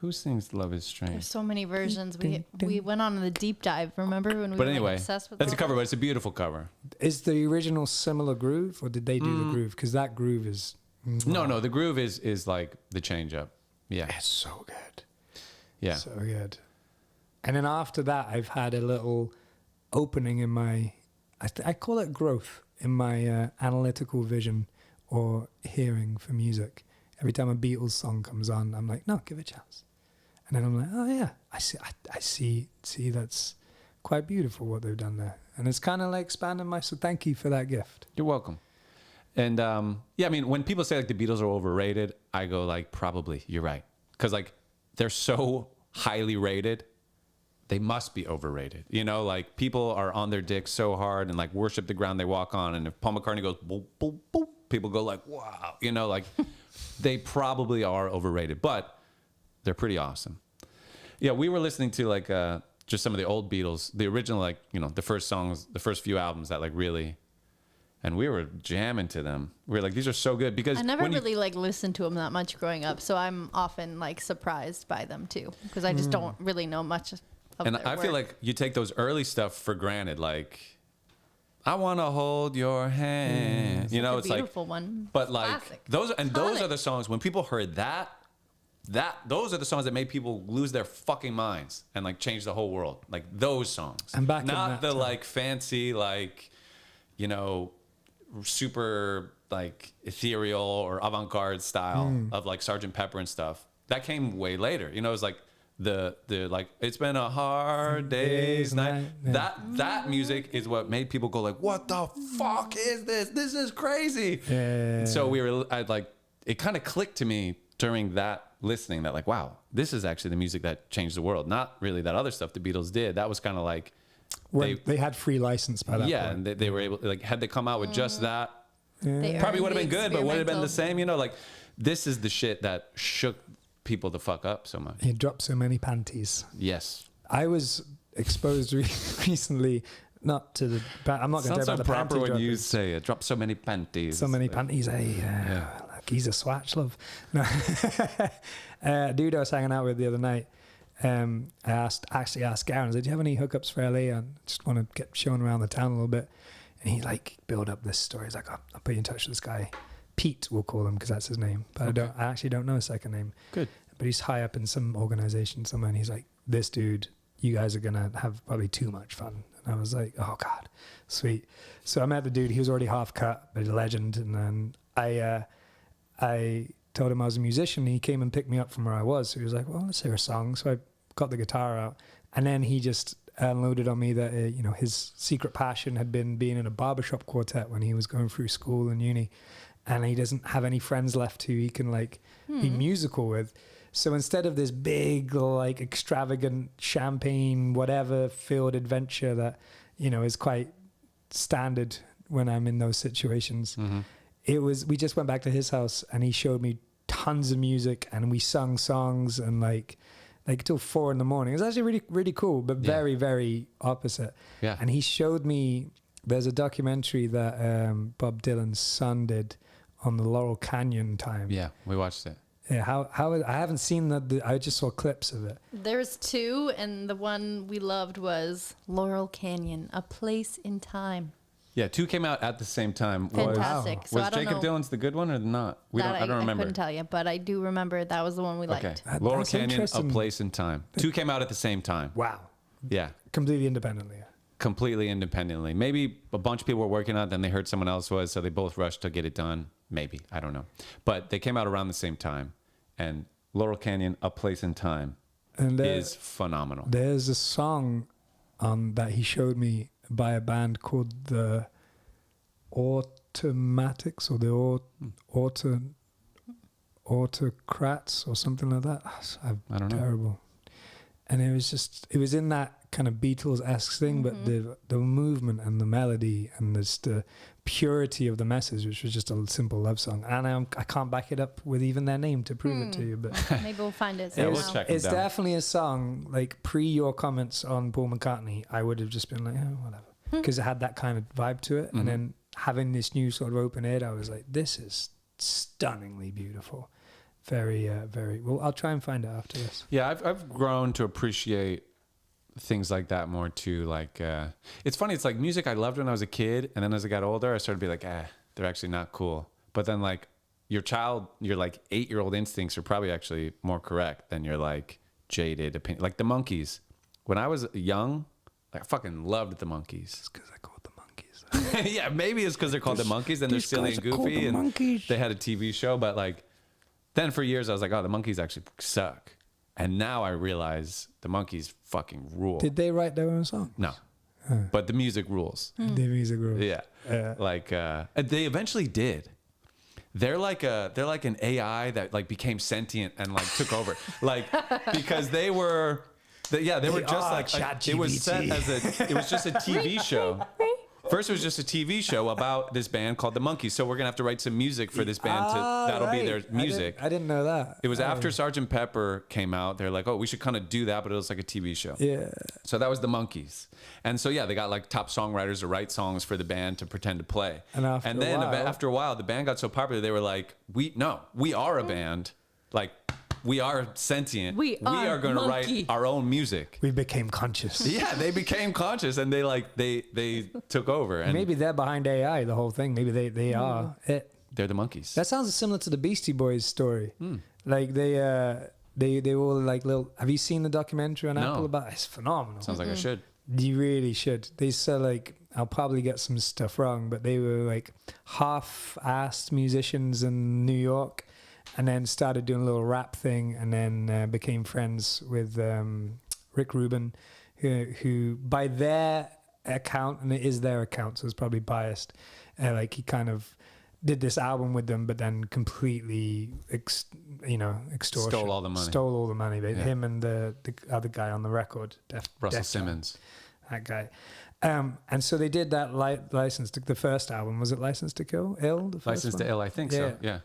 Who sings Love is There's Strange? so many versions. We went on the deep dive. Remember when we But were anyway, obsessed with that's a Love? cover, but it's a beautiful cover. Is the original similar groove, or did they do the groove? Because that groove is No, the groove is like the change up. Yeah. it's so good. Yeah. So good. And then after that, I've had a little opening in my, I call it growth in my analytical vision or hearing for music. Every time a Beatles song comes on, I'm like, no, give it a chance. And then I'm like, oh yeah, I see that's quite beautiful what they've done there. And it's kind of like expanding my, so thank you for that gift. You're welcome. And yeah, I mean, when people say like the Beatles are overrated, I go like, probably, you're right. Because like they're so highly rated, they must be overrated. Like people are on their dicks so hard and like worship the ground they walk on. And if Paul McCartney goes, boop, boop, boop, people go like, wow, like they probably are overrated, but they're pretty awesome. Yeah, we were listening to like just some of the old Beatles, the original, like, the first songs, the first few albums that like really, and we were jamming to them. We were like, these are so good because I never when you- really like listened to them that much growing up, so I'm often like surprised by them too because I just don't really know much of and their I feel work. like you take those early stuff for granted, like, I want to hold your hand. Such a It's like, beautiful one. but like Classic. those are Iconic. the songs when people heard that those are the songs that made people lose their fucking minds and like change the whole world. Like those songs. And back in not that the time. like fancy, like, super like ethereal or avant-garde style of like Sgt. Pepper and stuff. That came way later. It was like the like, it's been a hard day's night. Yeah. That music is what made people go like, what the fuck is this? This is crazy. Yeah. So it kind of clicked to me during that listening that like, wow, this is actually the music that changed the world. Not really that other stuff the Beatles did. That was kind of like, When they had free license by that yeah, point. and they were able, like, had they come out with just that, They probably earned would have the been good, but would have been the experimental- same. You know, like this is the shit that shook people the fuck up so much. He dropped so many panties. Yes. I was exposed recently, not to the. I'm not going to Sounds talk so about the proper panty when you droppers. say it. Drop so many panties. So many It's like- panties. Hey, like he's a swatch, love. No. Dude I was hanging out with the other night. I actually asked Garen, I said, do you have any hookups for LA? I just want to get shown around the town a little bit. And he like built up this story. He's like, I'll put you in touch with this guy. Pete, we'll call him because that's his name. But I actually don't know his second name. Good. But he's high up in some organization somewhere. And he's like, this dude, you guys are going to have probably too much fun. And I was like, oh God, sweet. So I met the dude. He was already half cut, but a legend. And then I told him I was a musician. And he came and picked me up from where I was. So he was like, well, let's hear a song. So I got the guitar out. And then he just unloaded on me that, his secret passion had been being in a barbershop quartet when he was going through school and uni. And he doesn't have any friends left who he can like be musical with. So instead of this big, like extravagant champagne, whatever filled adventure that, is quite standard when I'm in those situations, we just went back to his house and he showed me tons of music and we sung songs and like till 4 a.m. It was actually really, really cool, but very, very opposite. Yeah. And he showed me, there's a documentary that Bob Dylan's son did on the Laurel Canyon time. Yeah, we watched it. Yeah, how I haven't seen that. I just saw clips of it. There's two, and the one we loved was Laurel Canyon, A Place in Time. Yeah, 2 came out at the same time. Fantastic. Wow. So I Was don't Jacob know. Dylan's the good one or not? I don't remember. I couldn't tell you, but I do remember that was the one we Okay. liked. Laurel That's Canyon, A interesting. Place in Time. 2 came out at the same time. Wow, Yeah. completely independently. Completely independently. Maybe a bunch of people were working on it, then they heard someone else was, so they both rushed to get it done. Maybe. I don't know. But they came out around the same time. And Laurel Canyon, A Place in Time And is phenomenal. there's a song that he showed me by a band called the Automatics or the Autocrats or something like that. I don't know. Terrible. And it was in that kind of Beatles-esque thing, but the movement and the melody and the purity of the message, which was just a simple love song. And I can't back it up with even their name to prove it to you, but Maybe we'll find it Yeah, somehow. we'll check. 'em it's down. definitely a song, like pre your comments on Paul McCartney, I would have just been like, oh, whatever. Because it had that kind of vibe to it. And then having this new sort of open air, I was like, this is stunningly beautiful. Very, very, well, I'll try and find it after this. Yeah, I've grown to appreciate things like that more too. Like, it's funny. It's like music I loved when I was a kid, and then as I got older, I started to be like, they're actually not cool. But then like your like 8-year-old instincts are probably actually more correct than your like jaded opinion. Like the Monkees. When I was young, like, I fucking loved the Monkees. It's because I called the Monkees. Yeah, maybe it's because they're called the Monkees and they're these silly guys and are called goofy, the and Monkees. they had a TV show. But like, then for years I was like, oh, the Monkees actually suck. And now I realize the Monkees fucking rule. Did they write their own song? No, but the music rules. The music group. Yeah, like they eventually did. They're like an AI that like became sentient and like took over. Like because they were just are like it was set ChatGPT. it was just a TV show. First, it was just a TV show about this band called the Monkees. So we're gonna have to write some music for this band. That'll be their music. I didn't know that. It was after Sgt. Pepper came out. They're like, oh, we should kind of do that, but it was like a TV show. Yeah. So that was the Monkees. And so, yeah, they got like top songwriters to write songs for the band to pretend to play. And after then a while- after a while, the band got so popular, they were like, we are a band. Like, we are sentient. We are going to monkey. write our own music. We became conscious. Yeah, they became conscious and they took over. And Maybe they're behind AI, the whole thing. Maybe they are it. they're the Monkees. That sounds similar to the Beastie Boys story. Like they were like little. Have you seen the documentary on No. Apple about? It's phenomenal. Sounds like I should. You really should. They said like I'll probably get some stuff wrong, but they were like half-assed musicians in New York, and then started doing a little rap thing, and then became friends with Rick Rubin, who by their account, and it is their account, so it's probably biased. Like he kind of did this album with them, but then completely, extortion. Stole all the money. Stole all the money. Yeah. Him and the other guy on the record, Russell Def Jam, Simmons. that guy. And so they did that License to the first album. Was it License to Kill? Ill? The first License one? to Ill, I think so. Yeah.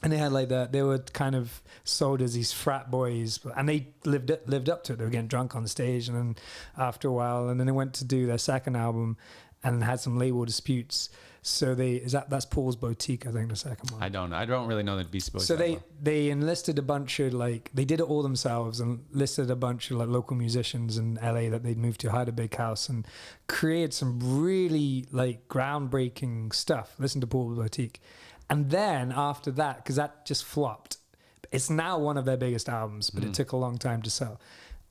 And they had like that. They were kind of sold as these frat boys, and they lived up to it. They were getting drunk on stage, and then after a while, and then they went to do their second album, and had some label disputes. So that's Paul's Boutique, I think, the second one. I don't really know the Beastie Boys. So that well. they enlisted a bunch of they did it all themselves and listed a bunch of local musicians in LA that they'd moved to, hired a big house and created some really groundbreaking stuff. Listen to Paul's Boutique. And then after that, because that just flopped, it's now one of their biggest albums, but it took a long time to sell.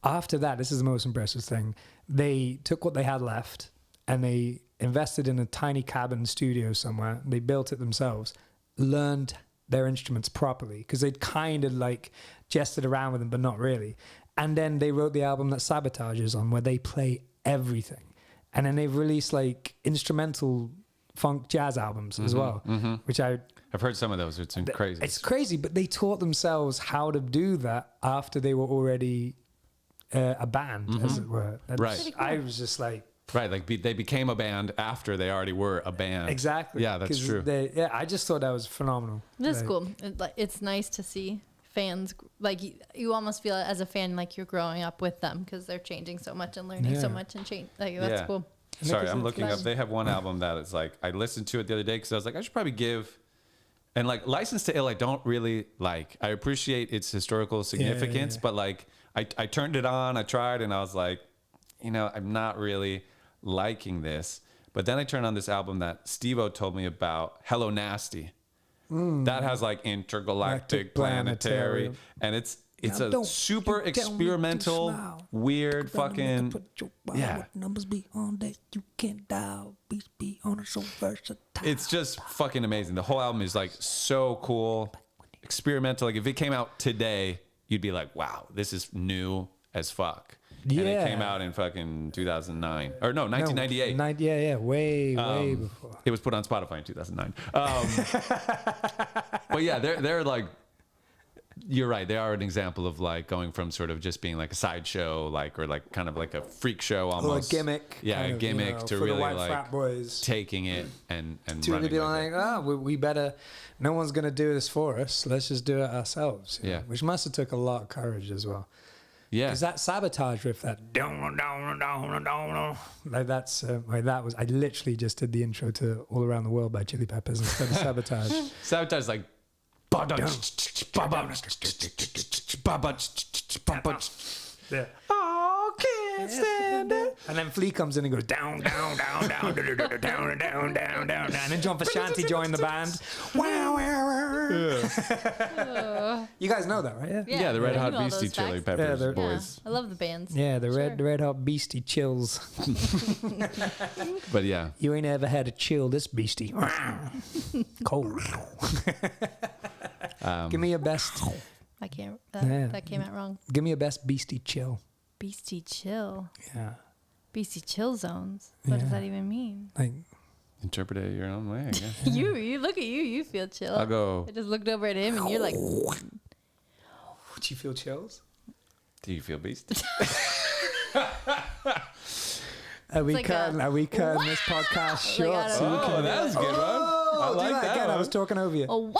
After that, this is the most impressive thing. They took what they had left and they invested in a tiny cabin studio somewhere. They built it themselves, learned their instruments properly because they'd kind of jested around with them, but not really. And then they wrote the album that Sabotage is on, where they play everything. And then they've released instrumental funk jazz albums as well, which I've heard some of those. It's crazy. It's crazy, but they taught themselves how to do that after they were already a band, as it were. Right. I was just like... Right, they became a band after they already were a band. Exactly. Yeah, that's true. I just thought that was phenomenal. That's cool. It's nice to see fans, you almost feel as a fan like you're growing up with them because they're changing so much and learning so much and change. That's cool. Sorry, I'm looking up. They have one album that is I listened to it the other day because I was I should probably give. And License to Ill, I don't really like. I appreciate its historical significance, but I turned it on, I tried, and I was I'm not really liking this. But then I turned on this album that Steve-O told me about, Hello Nasty. That has intergalactic, planetary, and it's a super experimental, weird fucking numbers be on that you can't dial. Beats be on it so versatile. It's just fucking amazing. The whole album is so cool, experimental. If it came out today, you'd be like, wow, this is new as fuck. Yeah. And it came out in fucking 2009 or no, 1998. Way before. It was put on Spotify in 2009. But yeah, they're you're right. They are an example of going from sort of just being a sideshow, or kind of a freak show almost. Or a gimmick. Yeah, a gimmick to for really the white frat boys. taking it and To running be with it. we better. No one's gonna do this for us. Let's just do it ourselves. Yeah. Which must have took a lot of courage as well. Yeah. Because that Sabotage riff, that that was. I literally just did the intro to All Around the World by Chili Peppers instead of Sabotage. Sabotage is Yeah. Oh, can't stand it. And then Flea comes in and goes down, down, down, down, down, down, down, down, down. And then John Frusciante joined the band. Wow, You guys know that, right? Yeah, the Red I Hot knew all Beastie those Chili facts. Peppers they're- boys. I love the bands. Yeah, the Sure. Red Hot Beastie chills. But yeah, You ain't ever had a chill this beastie. Cold. Give me your best. I can't. Yeah. That came out wrong. Give me your best beastie chill. Beastie chill. Yeah. Beastie chill zones. What does Yeah. that even mean? Like, interpret it your own way, I guess. You look at you. You feel chill. I'll go. I just looked over at him and you're like, would you feel chills? Do you feel beast? Are we like cutting? a- Are we cutting this podcast short? I so we don't can- Oh, that was a good one. I Oh, do like that that again. I one. was talking over you. oh wow!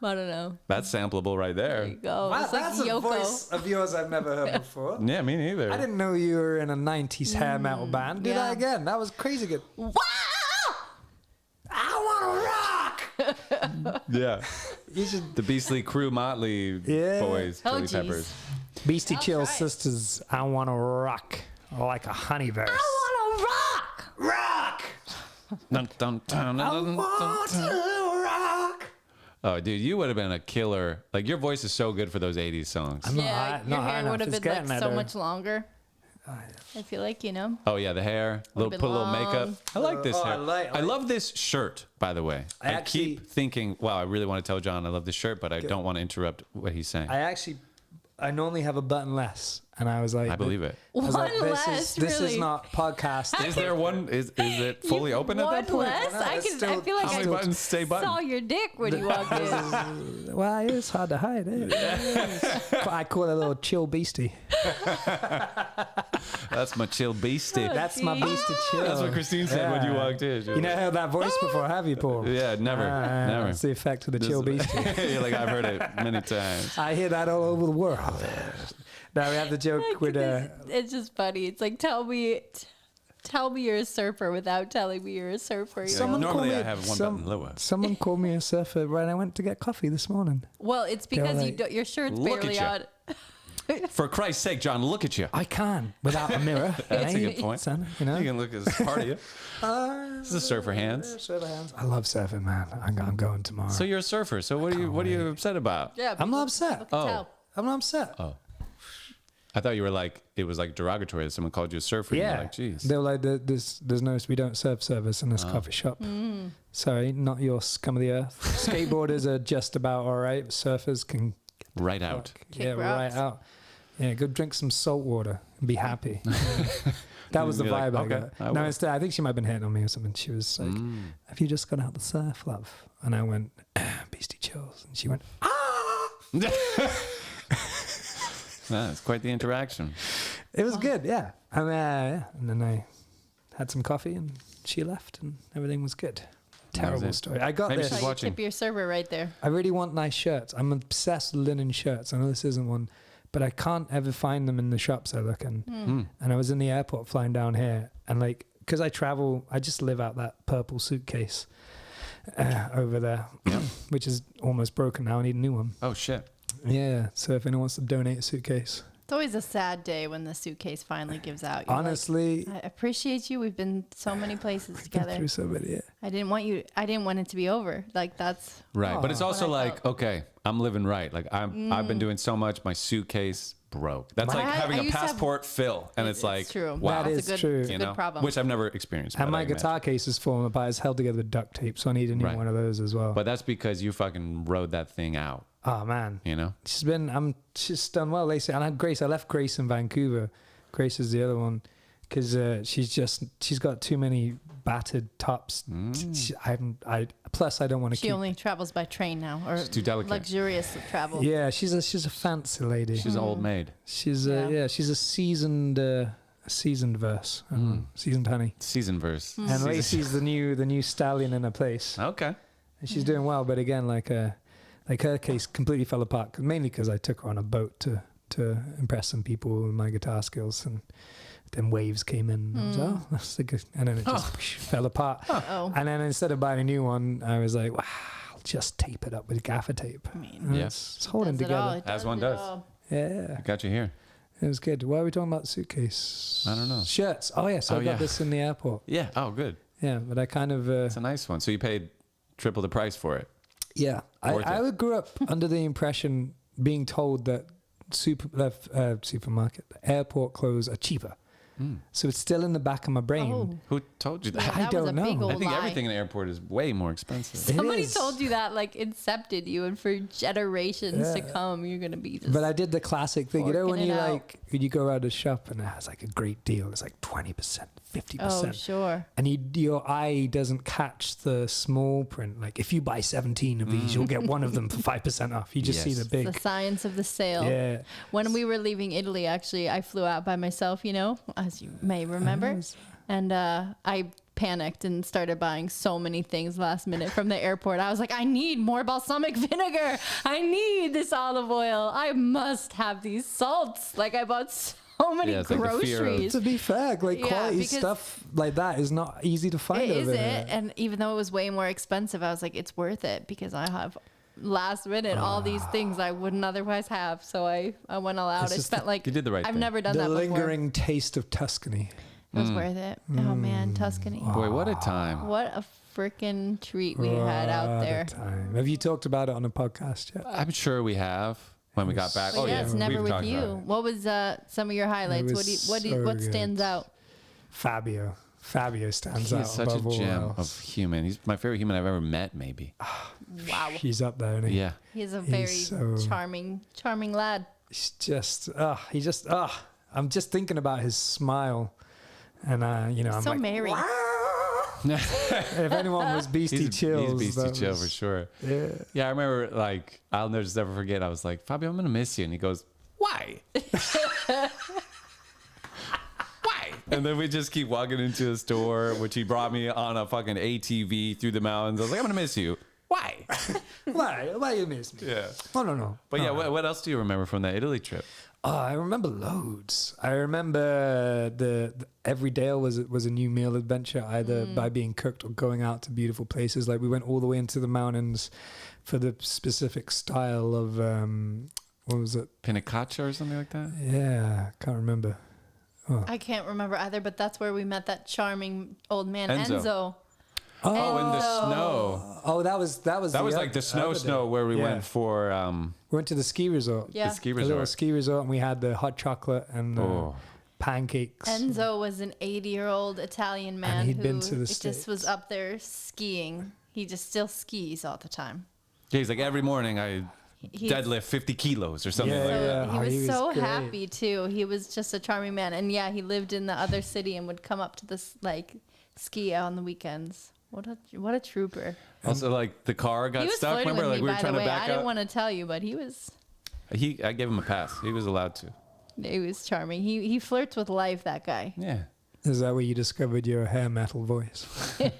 I don't know. That's sampleable right There you there. go. Wow, It's like that's a Yoko. voice of yours I've never heard before. Yeah, me neither. I didn't know you were in a 90s hair metal band. Do yeah. that again. That was crazy good. Wow! I want to rock! Yeah. You should... The Beastly Crew Motley Yeah. boys, Oh, Chili geez. Peppers. Beastie I'll Chill try it. Sisters, I want to rock like a honey verse. I want to rock! Rock! Dun, dun, dun, I dun, dun, want dun. to rock! Oh, dude, you would have been a killer. Your voice is so good for those 80s songs. I'm not Yeah, high- your not high hair enough. would have It's been getting so there. much longer. I feel like, Oh, yeah, the hair. Would've Put been a little makeup. long. I like this Oh, I hair. like- I love this shirt, by the way. I I actually- keep thinking, wow, I really want to tell John I love this shirt, but I don't want to interrupt what he's saying. I normally have a button less. And I was like, I believe it. I was One like, less, this really. is not podcast. Is there one? Is it fully open at that One point? less? No, I it's can. I still- feel like How many I buttons say button? saw your dick when you walked in. Well, it's hard to hide. I call it a little chill beastie. That's my chill beastie. That's my see? beastie chill. That's what Christine said when you Yeah. walked in. She was You never heard that voice before, have you, Paul? Yeah, never. Never. That's the effect of the chill This- beastie. You're like, I've heard it many times. I hear that all over the world. Now we have the joke with It's just funny. It's like tell me you're a surfer without telling me you're a surfer. you Someone know? Normally called me I have one some- button lower. someone called me a surfer when I went to get coffee this morning. Well, it's because like, your shirt's "Look barely at on. For Christ's sake, John, look at you. I can without a mirror. That's a eh, good point. son, you know. You can look at this part of you. This is surfer hands. Surfer hands. I love surfing, man. I'm going tomorrow. So you're a surfer. So what are you upset about? Yeah, I'm not people upset. can Oh. tell. I'm not upset. Oh. I thought you were like, it was like derogatory that someone called you a surfer. Yeah, You're like, geez. they were like, "There's no, we don't serve service in this coffee shop." Sorry, not your scum of the earth. Skateboarders are just about all right. Surfers can Right out. Kick yeah, rocks. right out. Yeah, go drink some salt water and be happy. That was the You're like, vibe I okay, got. I No, will. instead, I think she might have been hitting on me or something. She was like, "Have you just got out the surf, love?" And I went, "Beastie chills," and she went, It's quite the interaction. "It was good, yeah." And yeah, and then I had some coffee, and she left, and everything was good. Terrible it. story. I got Maybe this. she's So you watching. tip your server right there. I really want nice shirts. I'm obsessed with linen shirts. I know this isn't one, but I can't ever find them in the shops I look in. And I was in the airport flying down here, and like, because I travel, I just live out that purple suitcase over there, which is almost broken now. I need a new one. Oh, shit. Yeah. So if anyone wants to donate a suitcase, It's always a sad day when the suitcase finally gives out. You're like, honestly, I appreciate you. We've been so many places been together. through so many. Yeah. I didn't want it to be over. Like that's Right. But it's Aw. also What I like, felt. okay, I'm living right. Like I've been doing so much, my suitcase broke. That's like I having a used to have- passport fill. And it's like, true. wow. That That's is a good, true. It's a You good know, problem. which I've never experienced. And but my I imagine. guitar case is falling apart. It's held together with duct tape, so I need a new Right. one of those as well. But that's because you fucking rode that thing out, Oh man, you know? she's done well lately. And I had Grace. I left Grace in Vancouver. Grace is the other one because she's got too many battered tops. Plus I don't want to she keep. only travels by train now, or She's too delicate. luxurious travel. Yeah, she's a fancy lady. She's an old maid. She's Yeah. she's a seasoned verse, seasoned honey. Season verse. And Lacey's the new stallion in her place. Okay. And she's doing well, but again, like her case completely fell apart, mainly because I took her on a boat to impress some people with my guitar skills, and then waves came in. And I was like, oh, that's a good, and then it just fell apart. Oh, And then instead of buying a new one, I was like, wow, I'll just tape it up with gaffer tape. I mean, And Yeah. it's holding does it all. together. It As one it does. all. Yeah, I got you here. it was good. Why are we talking about the suitcase? I don't know. Shirts. Oh yeah, so Oh, I got yeah. this in the airport. Yeah. Oh, good. Yeah, but I kind of It's a nice one. So you paid triple the price for it. yeah. Worth I it. grew up under the impression being told that supermarket airport clothes are cheaper. So it's still in the back of my brain. Oh, Who told you that? yeah, I that was don't a big know. old I think lie. everything in the airport is way more expensive. Somebody is. told you that, like, incepted you, and for generations to Yeah. come, you're gonna be just. But I did the classic thing, you know, when Forking you it out. like when you go around a shop and it has like a great deal, it's like 20%, 50%. oh, sure. And your eye doesn't catch the small print. Like if you buy 17 of these, you'll get one of them for 5% off. You just see Yes. the The big. science of the sale. Yeah. When we were leaving Italy, actually, I flew out by myself, you know, as you may remember. And I panicked and started buying so many things last minute from the airport. I was like, I need more balsamic vinegar. I need this olive oil. I must have these salts. Like I bought so many Yeah, it's like the fear of- groceries. To be fair, like Yeah, quality because- stuff like that is not easy to find It over is here. it. And even though it was way more expensive, I was like, it's worth it because I have last minute all these things I wouldn't otherwise have. So I went all out. This I is spent like You did the right I've thing. never done The that before. lingering taste of Tuscany. It was worth it. Oh man, Tuscany. Boy, what a time. What a freaking treat we had out What a there. time. Have you talked about it on a podcast yet? I'm sure we have when we got back. But Oh, yeah, yeah. it's never we've with talked you. about it. What was some of your highlights? was What so what stands good. out? Fabio. Fabio stands He out is such above a all gem else. of human. He's my favorite human I've ever met, maybe. Wow. He's up there, isn't he? Yeah. He's a very so- charming lad. He's just, I'm just thinking about his smile. And, I'm So like, merry. if anyone was Beastie Chills. He's Beastie that Chill was- for sure. Yeah. Yeah, I remember, like, I'll just never forget. I was like, Fabio, I'm going to miss you. And he goes, why? Why? And then we just keep walking into the store, which he brought me on a fucking ATV through the mountains. I was like, I'm going to miss you. Why? Why you miss me? Yeah. Oh, no. But yeah, what else do you remember from that Italy trip? Oh, I remember loads. I remember the every day was a new meal adventure, either by being cooked or going out to beautiful places. Like we went all the way into the mountains for the specific style of what was it? Pinacacia or something like that? Yeah, can't remember. I can't remember either, but that's where we met that charming old man, Enzo. Enzo. Oh, in the Enzo. snow. Oh, that was That was like the other snow day. where we Yeah. went for We went to the ski resort. Yeah. the ski A little resort. ski resort, and we had the hot chocolate and the Oh. pancakes. Enzo was an 80-year-old Italian man he'd who been to the just was States. up there skiing. He just still skis all the time. Yeah, he's like, every morning I He's- deadlift 50 kilos or something Yeah, like So that. yeah. he He was was so great. happy too. He was just a charming man, and yeah, he lived in the other city and would come up to this like ski on the weekends. What a trooper! Also, like, the car got He was stuck. flirting Remember, with like, me, we were by the trying to way. back I didn't out. want to tell you, but he was I gave him a pass. He was allowed to. charming. He flirts with life. That guy. Yeah. Is that where you discovered your hair metal voice? What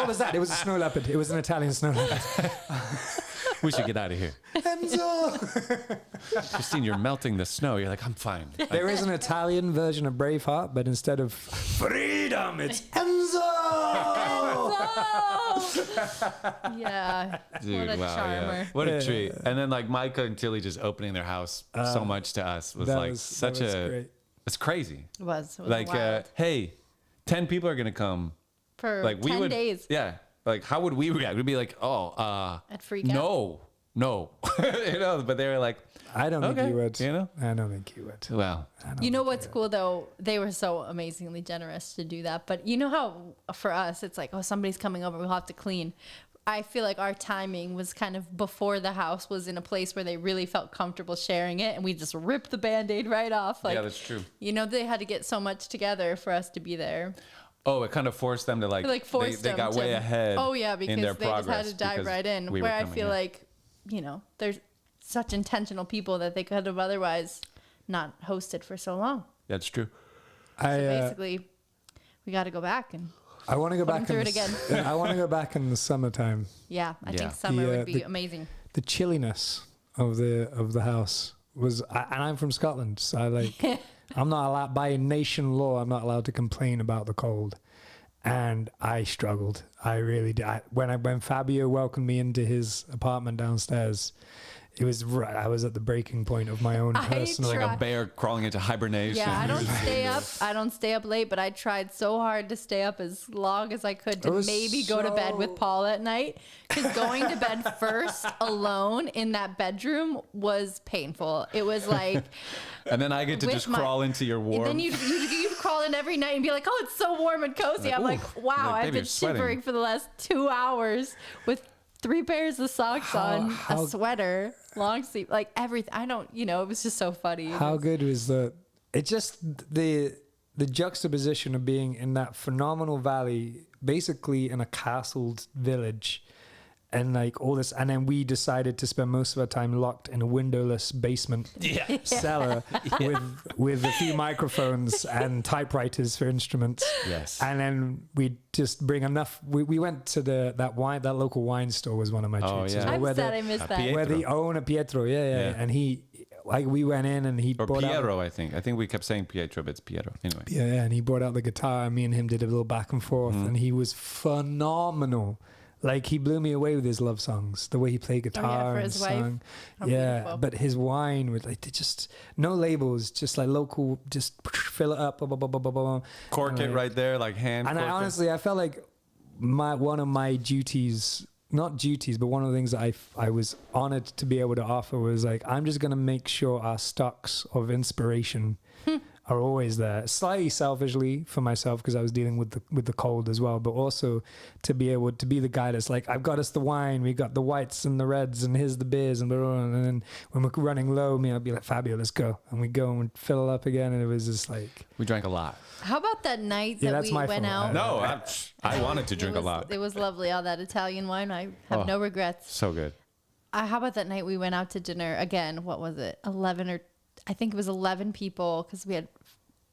was that? It was a snow leopard. It was an Italian snow leopard. We should get out of here. Enzo! Christine, you're melting the snow. You're like, I'm fine. There is an Italian version of Braveheart, but instead of freedom, it's Enzo! Yeah. Dude, what a wow, charmer. yeah. What a Yeah. treat. And then, like, Micah and Tilly just opening their house so much to us was That like was- such that was a. great. It's crazy. It was Like, wild. hey, 10 people are going to come. For Like, we 10 would. days. Yeah. Like, how would we react? We'd be like, oh, I'd freak out. no. You know, but they were like, I don't Okay, think you would. you know? I don't think you would. well, You know what's cool though? They were so amazingly generous to do that. But you know how for us it's like, oh, somebody's coming over, we'll have to clean. I feel like our timing was kind of before the house was in a place where they really felt comfortable sharing it, and we just ripped the Band-Aid right off. Like, yeah, that's true. you know, they had to get so much together for us to be there. Oh, it kind of forced them to Like forced they them got to, way ahead. Oh yeah, in because their they just had progress to dive because right in. we were Where I coming, feel yeah. like, you know, there's such intentional people that they could have otherwise not hosted for so long. That's true. So I basically, we got to go back and want to go put 'em back through in it the again. I want to go back in the summertime. yeah, I Yeah. think summer The, would be the- amazing. The chilliness of the house was, and I'm from Scotland, so I'm not allowed by nation law. I'm not allowed to complain about the cold, and I struggled. I really did. When Fabio welcomed me into his apartment downstairs, it was I was at the breaking point of my own I personal. tried. Like a bear crawling into hibernation. Yeah, I don't stay up. I don't stay up late, but I tried so hard to stay up as long as I could to It was maybe go to bed with so- Paul at night. Because going to bed first alone in that bedroom was painful. It was like, And then I get to With just my- crawl into your warm. then you'd crawl in every night and be like, oh, it's so warm and cozy. Like, I'm like, ooh. wow, Like, I've baby, been you're sweating. shivering for the last 2 hours with 3 pairs of socks on, how- a sweater, long sleeve, like everything. I don't, you know, it was just so funny. How good was that? It just the juxtaposition of being in that phenomenal valley, basically in a castled village, and like all this, and then we decided to spend most of our time locked in a windowless basement cellar with a few microphones and typewriters for instruments. Yes. And then we'd just bring enough. We went to that local wine store was one of my Oh, treats. yeah. as well, I'm where sad the- I missed that. Pietro. where the owner Pietro, yeah, and he, like, we went in and he Or brought out, Piero, I think. I think we kept saying Pietro, but it's Piero. Anyway. yeah, and he brought out the guitar, and me and him did a little back and forth, and he was phenomenal. Like, he blew me away with his love songs, the way he played guitar for and his wife. sang. How Yeah, beautiful. but his wine was like, they just no labels, just like local, just fill it up, blah, blah, blah, blah, blah, blah. Cork And it like- right there, like hand. And I cork it. honestly, I felt like one of my duties, not duties, but one of the things that I was honored to be able to offer was like, I'm just going to make sure our stocks of inspiration are always there. Slightly selfishly for myself because I was dealing with the cold as well, but also to be able to be the guy that's like, I've got us the wine, we got the whites and the reds, and here's the beers, and blah, blah, blah. And then when we're running low, me, I'll be like, Fabio, let's go, and we go and we'd fill up again, and it was just like, We drank a lot. How about that night Yeah, that that's we my went fault. out? No, I wanted to drink It was- a lot. It was lovely, all that Italian wine. I have Oh. no regrets. So good. How about that night we went out to dinner again? What was it? 11 or I think it was 11 people because we had,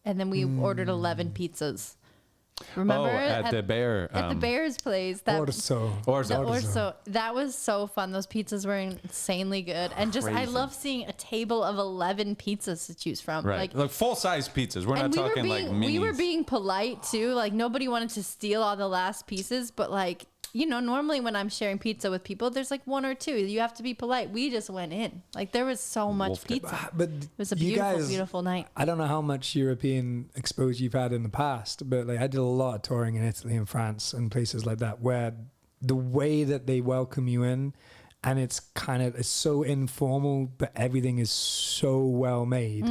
and then we ordered 11 pizzas. Remember Oh, at the Bear. at the Bears place? That Orso. Orzo. the Orso. That was so fun. Those pizzas were insanely good, and just I Crazy. love seeing a table of 11 pizzas to choose from. Right. Like full size pizzas. We're not and talking we were like being, minis. we were being polite too. Like nobody wanted to steal all the last pieces, but like, you know, normally when I'm sharing pizza with people, there's like one or two. You have to be polite. We just went in. Like there was so much Wolfed it. pizza. But It was a you beautiful, guys, beautiful night. I don't know how much European exposure you've had in the past, but like I did a lot of touring in Italy and France and places like that where the way that they welcome you in, and it's so informal, but everything is so well made.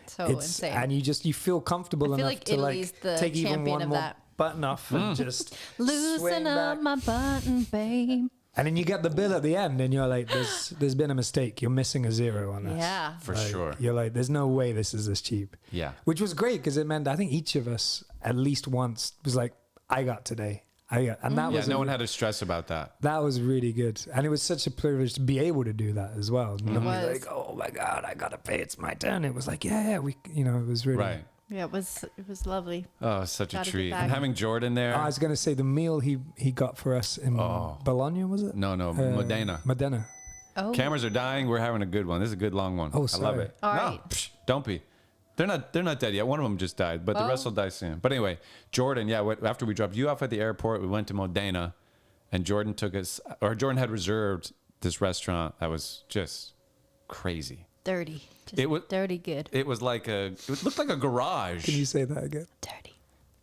So It's insane. and you feel comfortable I feel enough like to Italy's like the take even champion one of more that. button off and just Loosen swing up back. my button, babe. And then you get the bill at the end, and you're like, "There's been a mistake. You're missing a zero on this." Yeah. For Like, sure. You're like, "There's no way this is this cheap." Yeah. Which was great because it meant I think each of us at least once was like, "I got today. I got," and that Yeah, was no one had to stress about that. that was really good, and it was such a privilege to be able to do that as well. Not be was. like, "Oh my god, I gotta pay. It's my turn." It was like, "Yeah, we," it was really Right. Yeah, it was lovely. Oh, such a Gotta get treat. back. And having Jordan there. I was gonna say the meal he got for us in Bologna, was it? no, Modena. Modena. Oh, Cameras are dying. We're having a good one. This is a good long one. Oh, I love sorry. it. All no, right. don't be. They're not dead yet. One of them just died, but the rest will die soon. But anyway, Jordan, yeah, after we dropped you off at the airport, we went to Modena, and Jordan Jordan had reserved this restaurant that was just crazy. dirty. Just It was- dirty good. It was like it looked like a garage. Can you say that again?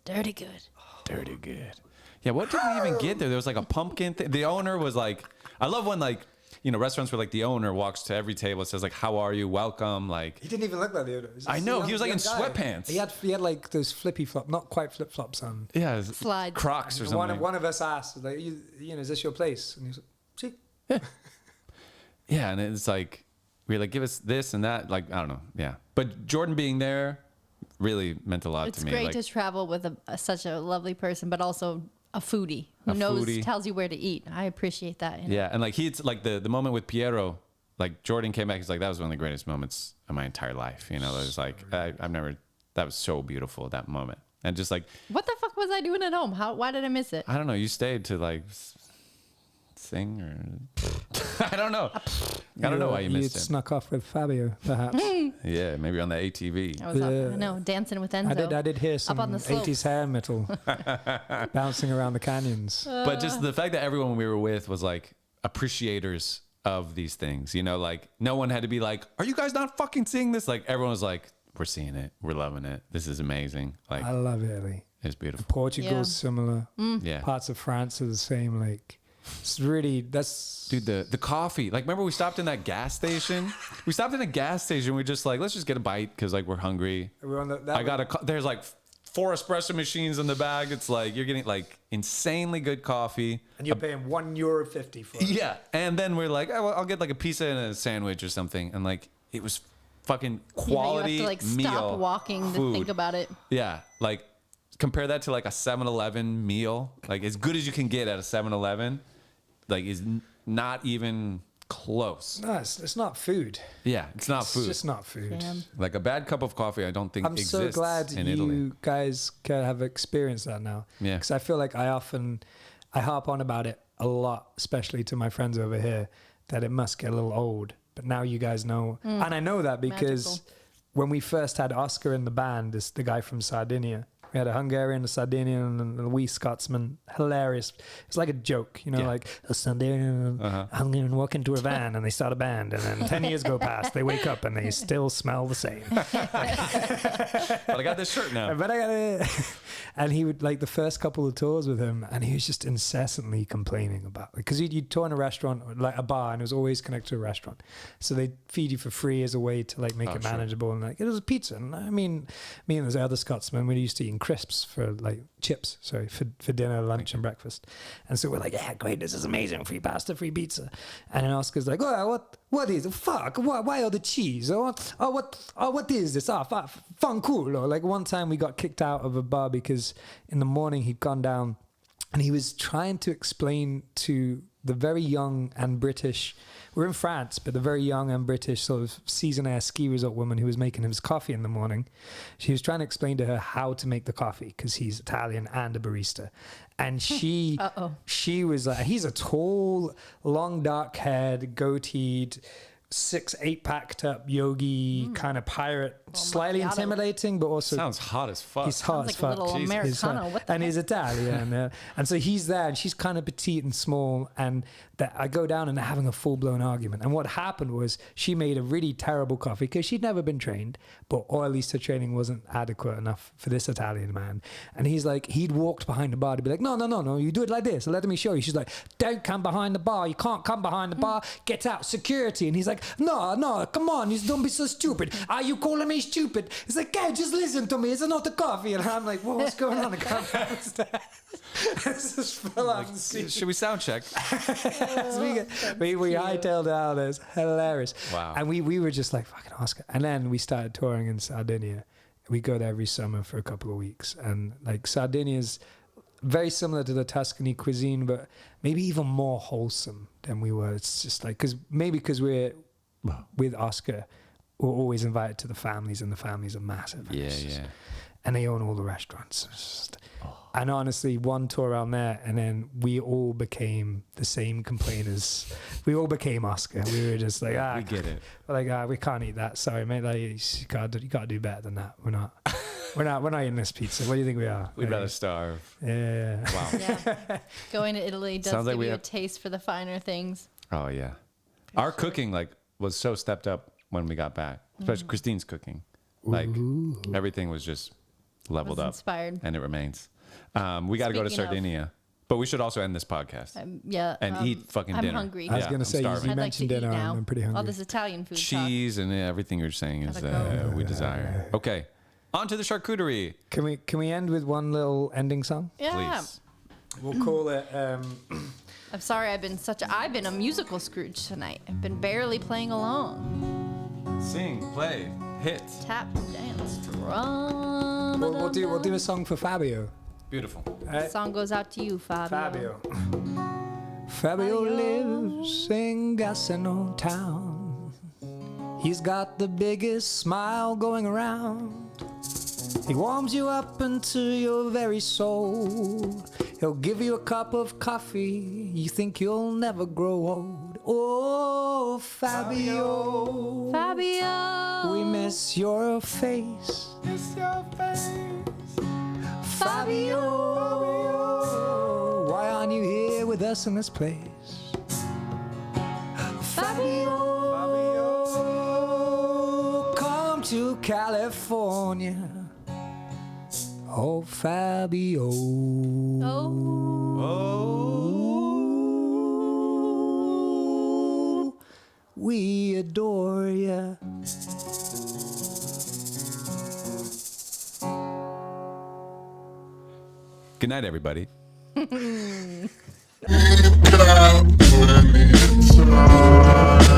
Dirty good. Dirty good. Yeah, what did we even get there? There was like a pumpkin thing. The owner was like, I love when like, restaurants where like the owner walks to every table, says like, "How are you? Welcome." Like, He didn't even look like the owner. I know, he was like in sweatpants. He had like those flippy flop, not quite flip flops on. yeah, Slides. Crocs or something. One of us asked, like, is this your place? And he was like, "See." Yeah, and it's like we were like, give us this and that. Like, I don't know. Yeah, but Jordan being there really meant a lot It's to me. great Like, to travel with such a lovely person, but also a foodie who tells you where to eat. I appreciate that. yeah, and like he's like the moment with Piero. Like Jordan came back, he's like, that was one of the greatest moments of my entire life. It was like I've never. That was so beautiful, that moment, and just like What the fuck was I doing at home? Why did I miss it? I don't know. You stayed to like sing or I don't know. I don't know why you missed it. snuck off with Fabio, perhaps. Yeah, maybe on the ATV. I was up, Yeah. I know, dancing with Enzo. I did hear some on the 80s slopes. hair metal bouncing around the canyons. But just the fact that everyone we were with was like appreciators of these things, like no one had to be like, are you guys not fucking seeing this? Like everyone was like, we're seeing it. We're loving it. This is amazing. Like I love Italy. it's beautiful. Portugal's Yeah. similar. Yeah. Parts of France are the same. Like, it's really, that's. Dude, the coffee. Like, remember we stopped in that gas station? We stopped in a gas station. We just like, let's just get a bite because like we're hungry. We're on the, I got there's like 4 espresso machines in the bag. It's like you're getting like insanely good coffee. And you're paying €1.50 for it. Yeah, and then we're like, oh, well, I'll get like a pizza and a sandwich or something, and like it was fucking quality you have to like meal. stop walking food. to think about it. Yeah, like compare that to like a 7-Eleven meal, like as good as you can get at a 7-Eleven, like is not even close. No, it's not food. Yeah, it's not It's food. just not food. Damn. Like a bad cup of coffee, I don't think I'm exists so glad in you Italy. guys can have experienced that now. Yeah. Because I feel like I harp on about it a lot, especially to my friends over here, that it must get a little old. But now you guys know. And I know that because Magical. when we first had Oscar in the band, the guy from Sardinia, We had a Hungarian, a Sardinian, and a wee Scotsman. Hilarious. It's like a joke, you know, Yeah. like a Sardinian and a Hungarian walk into a van and they start a band, and then 10 years go past, they wake up and they still smell the same. But I got this shirt now. But I got it. And he would, like, the first couple of tours with him, and he was just incessantly complaining about, because you'd tour in a restaurant, like a bar, and it was always connected to a restaurant. So they'd feed you for free as a way to, like, make it sure. manageable. And, like, it was a pizza. And I mean, me and those other Scotsmen, we used to eat crisps for, like, chips, sorry, for dinner, lunch, and breakfast. And so we're like, yeah, great, this is amazing. Free pasta, free pizza. And then Oscar's like, oh, what is it? Fuck, why all the cheese? What is this? Fun cool. Or like one time we got kicked out of a bar because in the morning he'd gone down and he was trying to explain to the very young and British, we're in France, but the very young and British sort of season-air ski resort woman who was making his coffee in the morning, she was trying to explain to her how to make the coffee because he's Italian and a barista. And she was like, he's a tall, long, dark-haired, goateed, 6-8 packed up yogi kind of pirate, slightly macchiato. intimidating, but also Sounds hot as fuck. he's hot Sounds as like a fuck. little Jesus. He's hot. Americano. What the And he's Italian. And so he's there and she's kind of petite and small. And that I go down and they're having a full-blown argument. And what happened was she made a really terrible coffee because she'd never been trained, or at least her training wasn't adequate enough for this Italian man. And he's like, he'd walked behind the bar to be like, no, you do it like this. Let me show you. She's like, don't come behind the bar. You can't come behind the bar. Get out, security. And he's like, no, come on. You don't be so stupid. Are you calling me stupid? It's like, hey, just listen to me. It's not a coffee. And I'm like, well, what's going on? I come downstairs. This is full on scene. Should we sound check? We hightailed out. It's hilarious. Wow. And we were just like, fucking Oscar. And then we started touring in Sardinia. We go there every summer for a couple of weeks. And like Sardinia's very similar to the Tuscany cuisine, but maybe even more wholesome than we were. It's just like, because we're with Oscar, we're always invited to the families, and the families are massive. And it's just- and they own all the restaurants. It's just- and honestly, one tour around there, and then we all became the same complainers. We all became Oscar. We were just like, we get it. like, we can't eat that. Sorry, mate. Like, you gotta do better than that. We're not eating this pizza. What do you think we are? We'd rather starve. Yeah. Wow. Yeah. Going to Italy does Sounds like give we you a have- taste for the finer things. Oh yeah. Our cooking like was so stepped up when we got back, especially Christine's cooking. Like everything was just leveled Was up, inspired. and it remains. We got to go to Speaking of- Sardinia, but we should also end this podcast and eat fucking I'm dinner. hungry. I was Yeah, gonna I'm say, starving. you I'd like mentioned to eat dinner. now. I'm pretty hungry. All this Italian food talk. Cheese and everything you're saying is Gotta we desire. Okay, on to the charcuterie, Can we end with one little ending song? Yeah. please. We'll call it. I'm sorry I've been a musical Scrooge tonight. I've been barely playing along. Sing, play, hit. Tap, dance, drum. We'll do a song for Fabio. Beautiful. The song goes out to you, Fabio. Fabio lives in Gassano town. He's got the biggest smile going around. He warms you up into your very soul. He'll give you a cup of coffee. You think you'll never grow old. Oh, Fabio. Fabio. We miss your face. Fabio. Why aren't you here with us in this place? Fabio. Come to California. Oh, Fabio. Oh. We adore ya. Good night, everybody. Inside.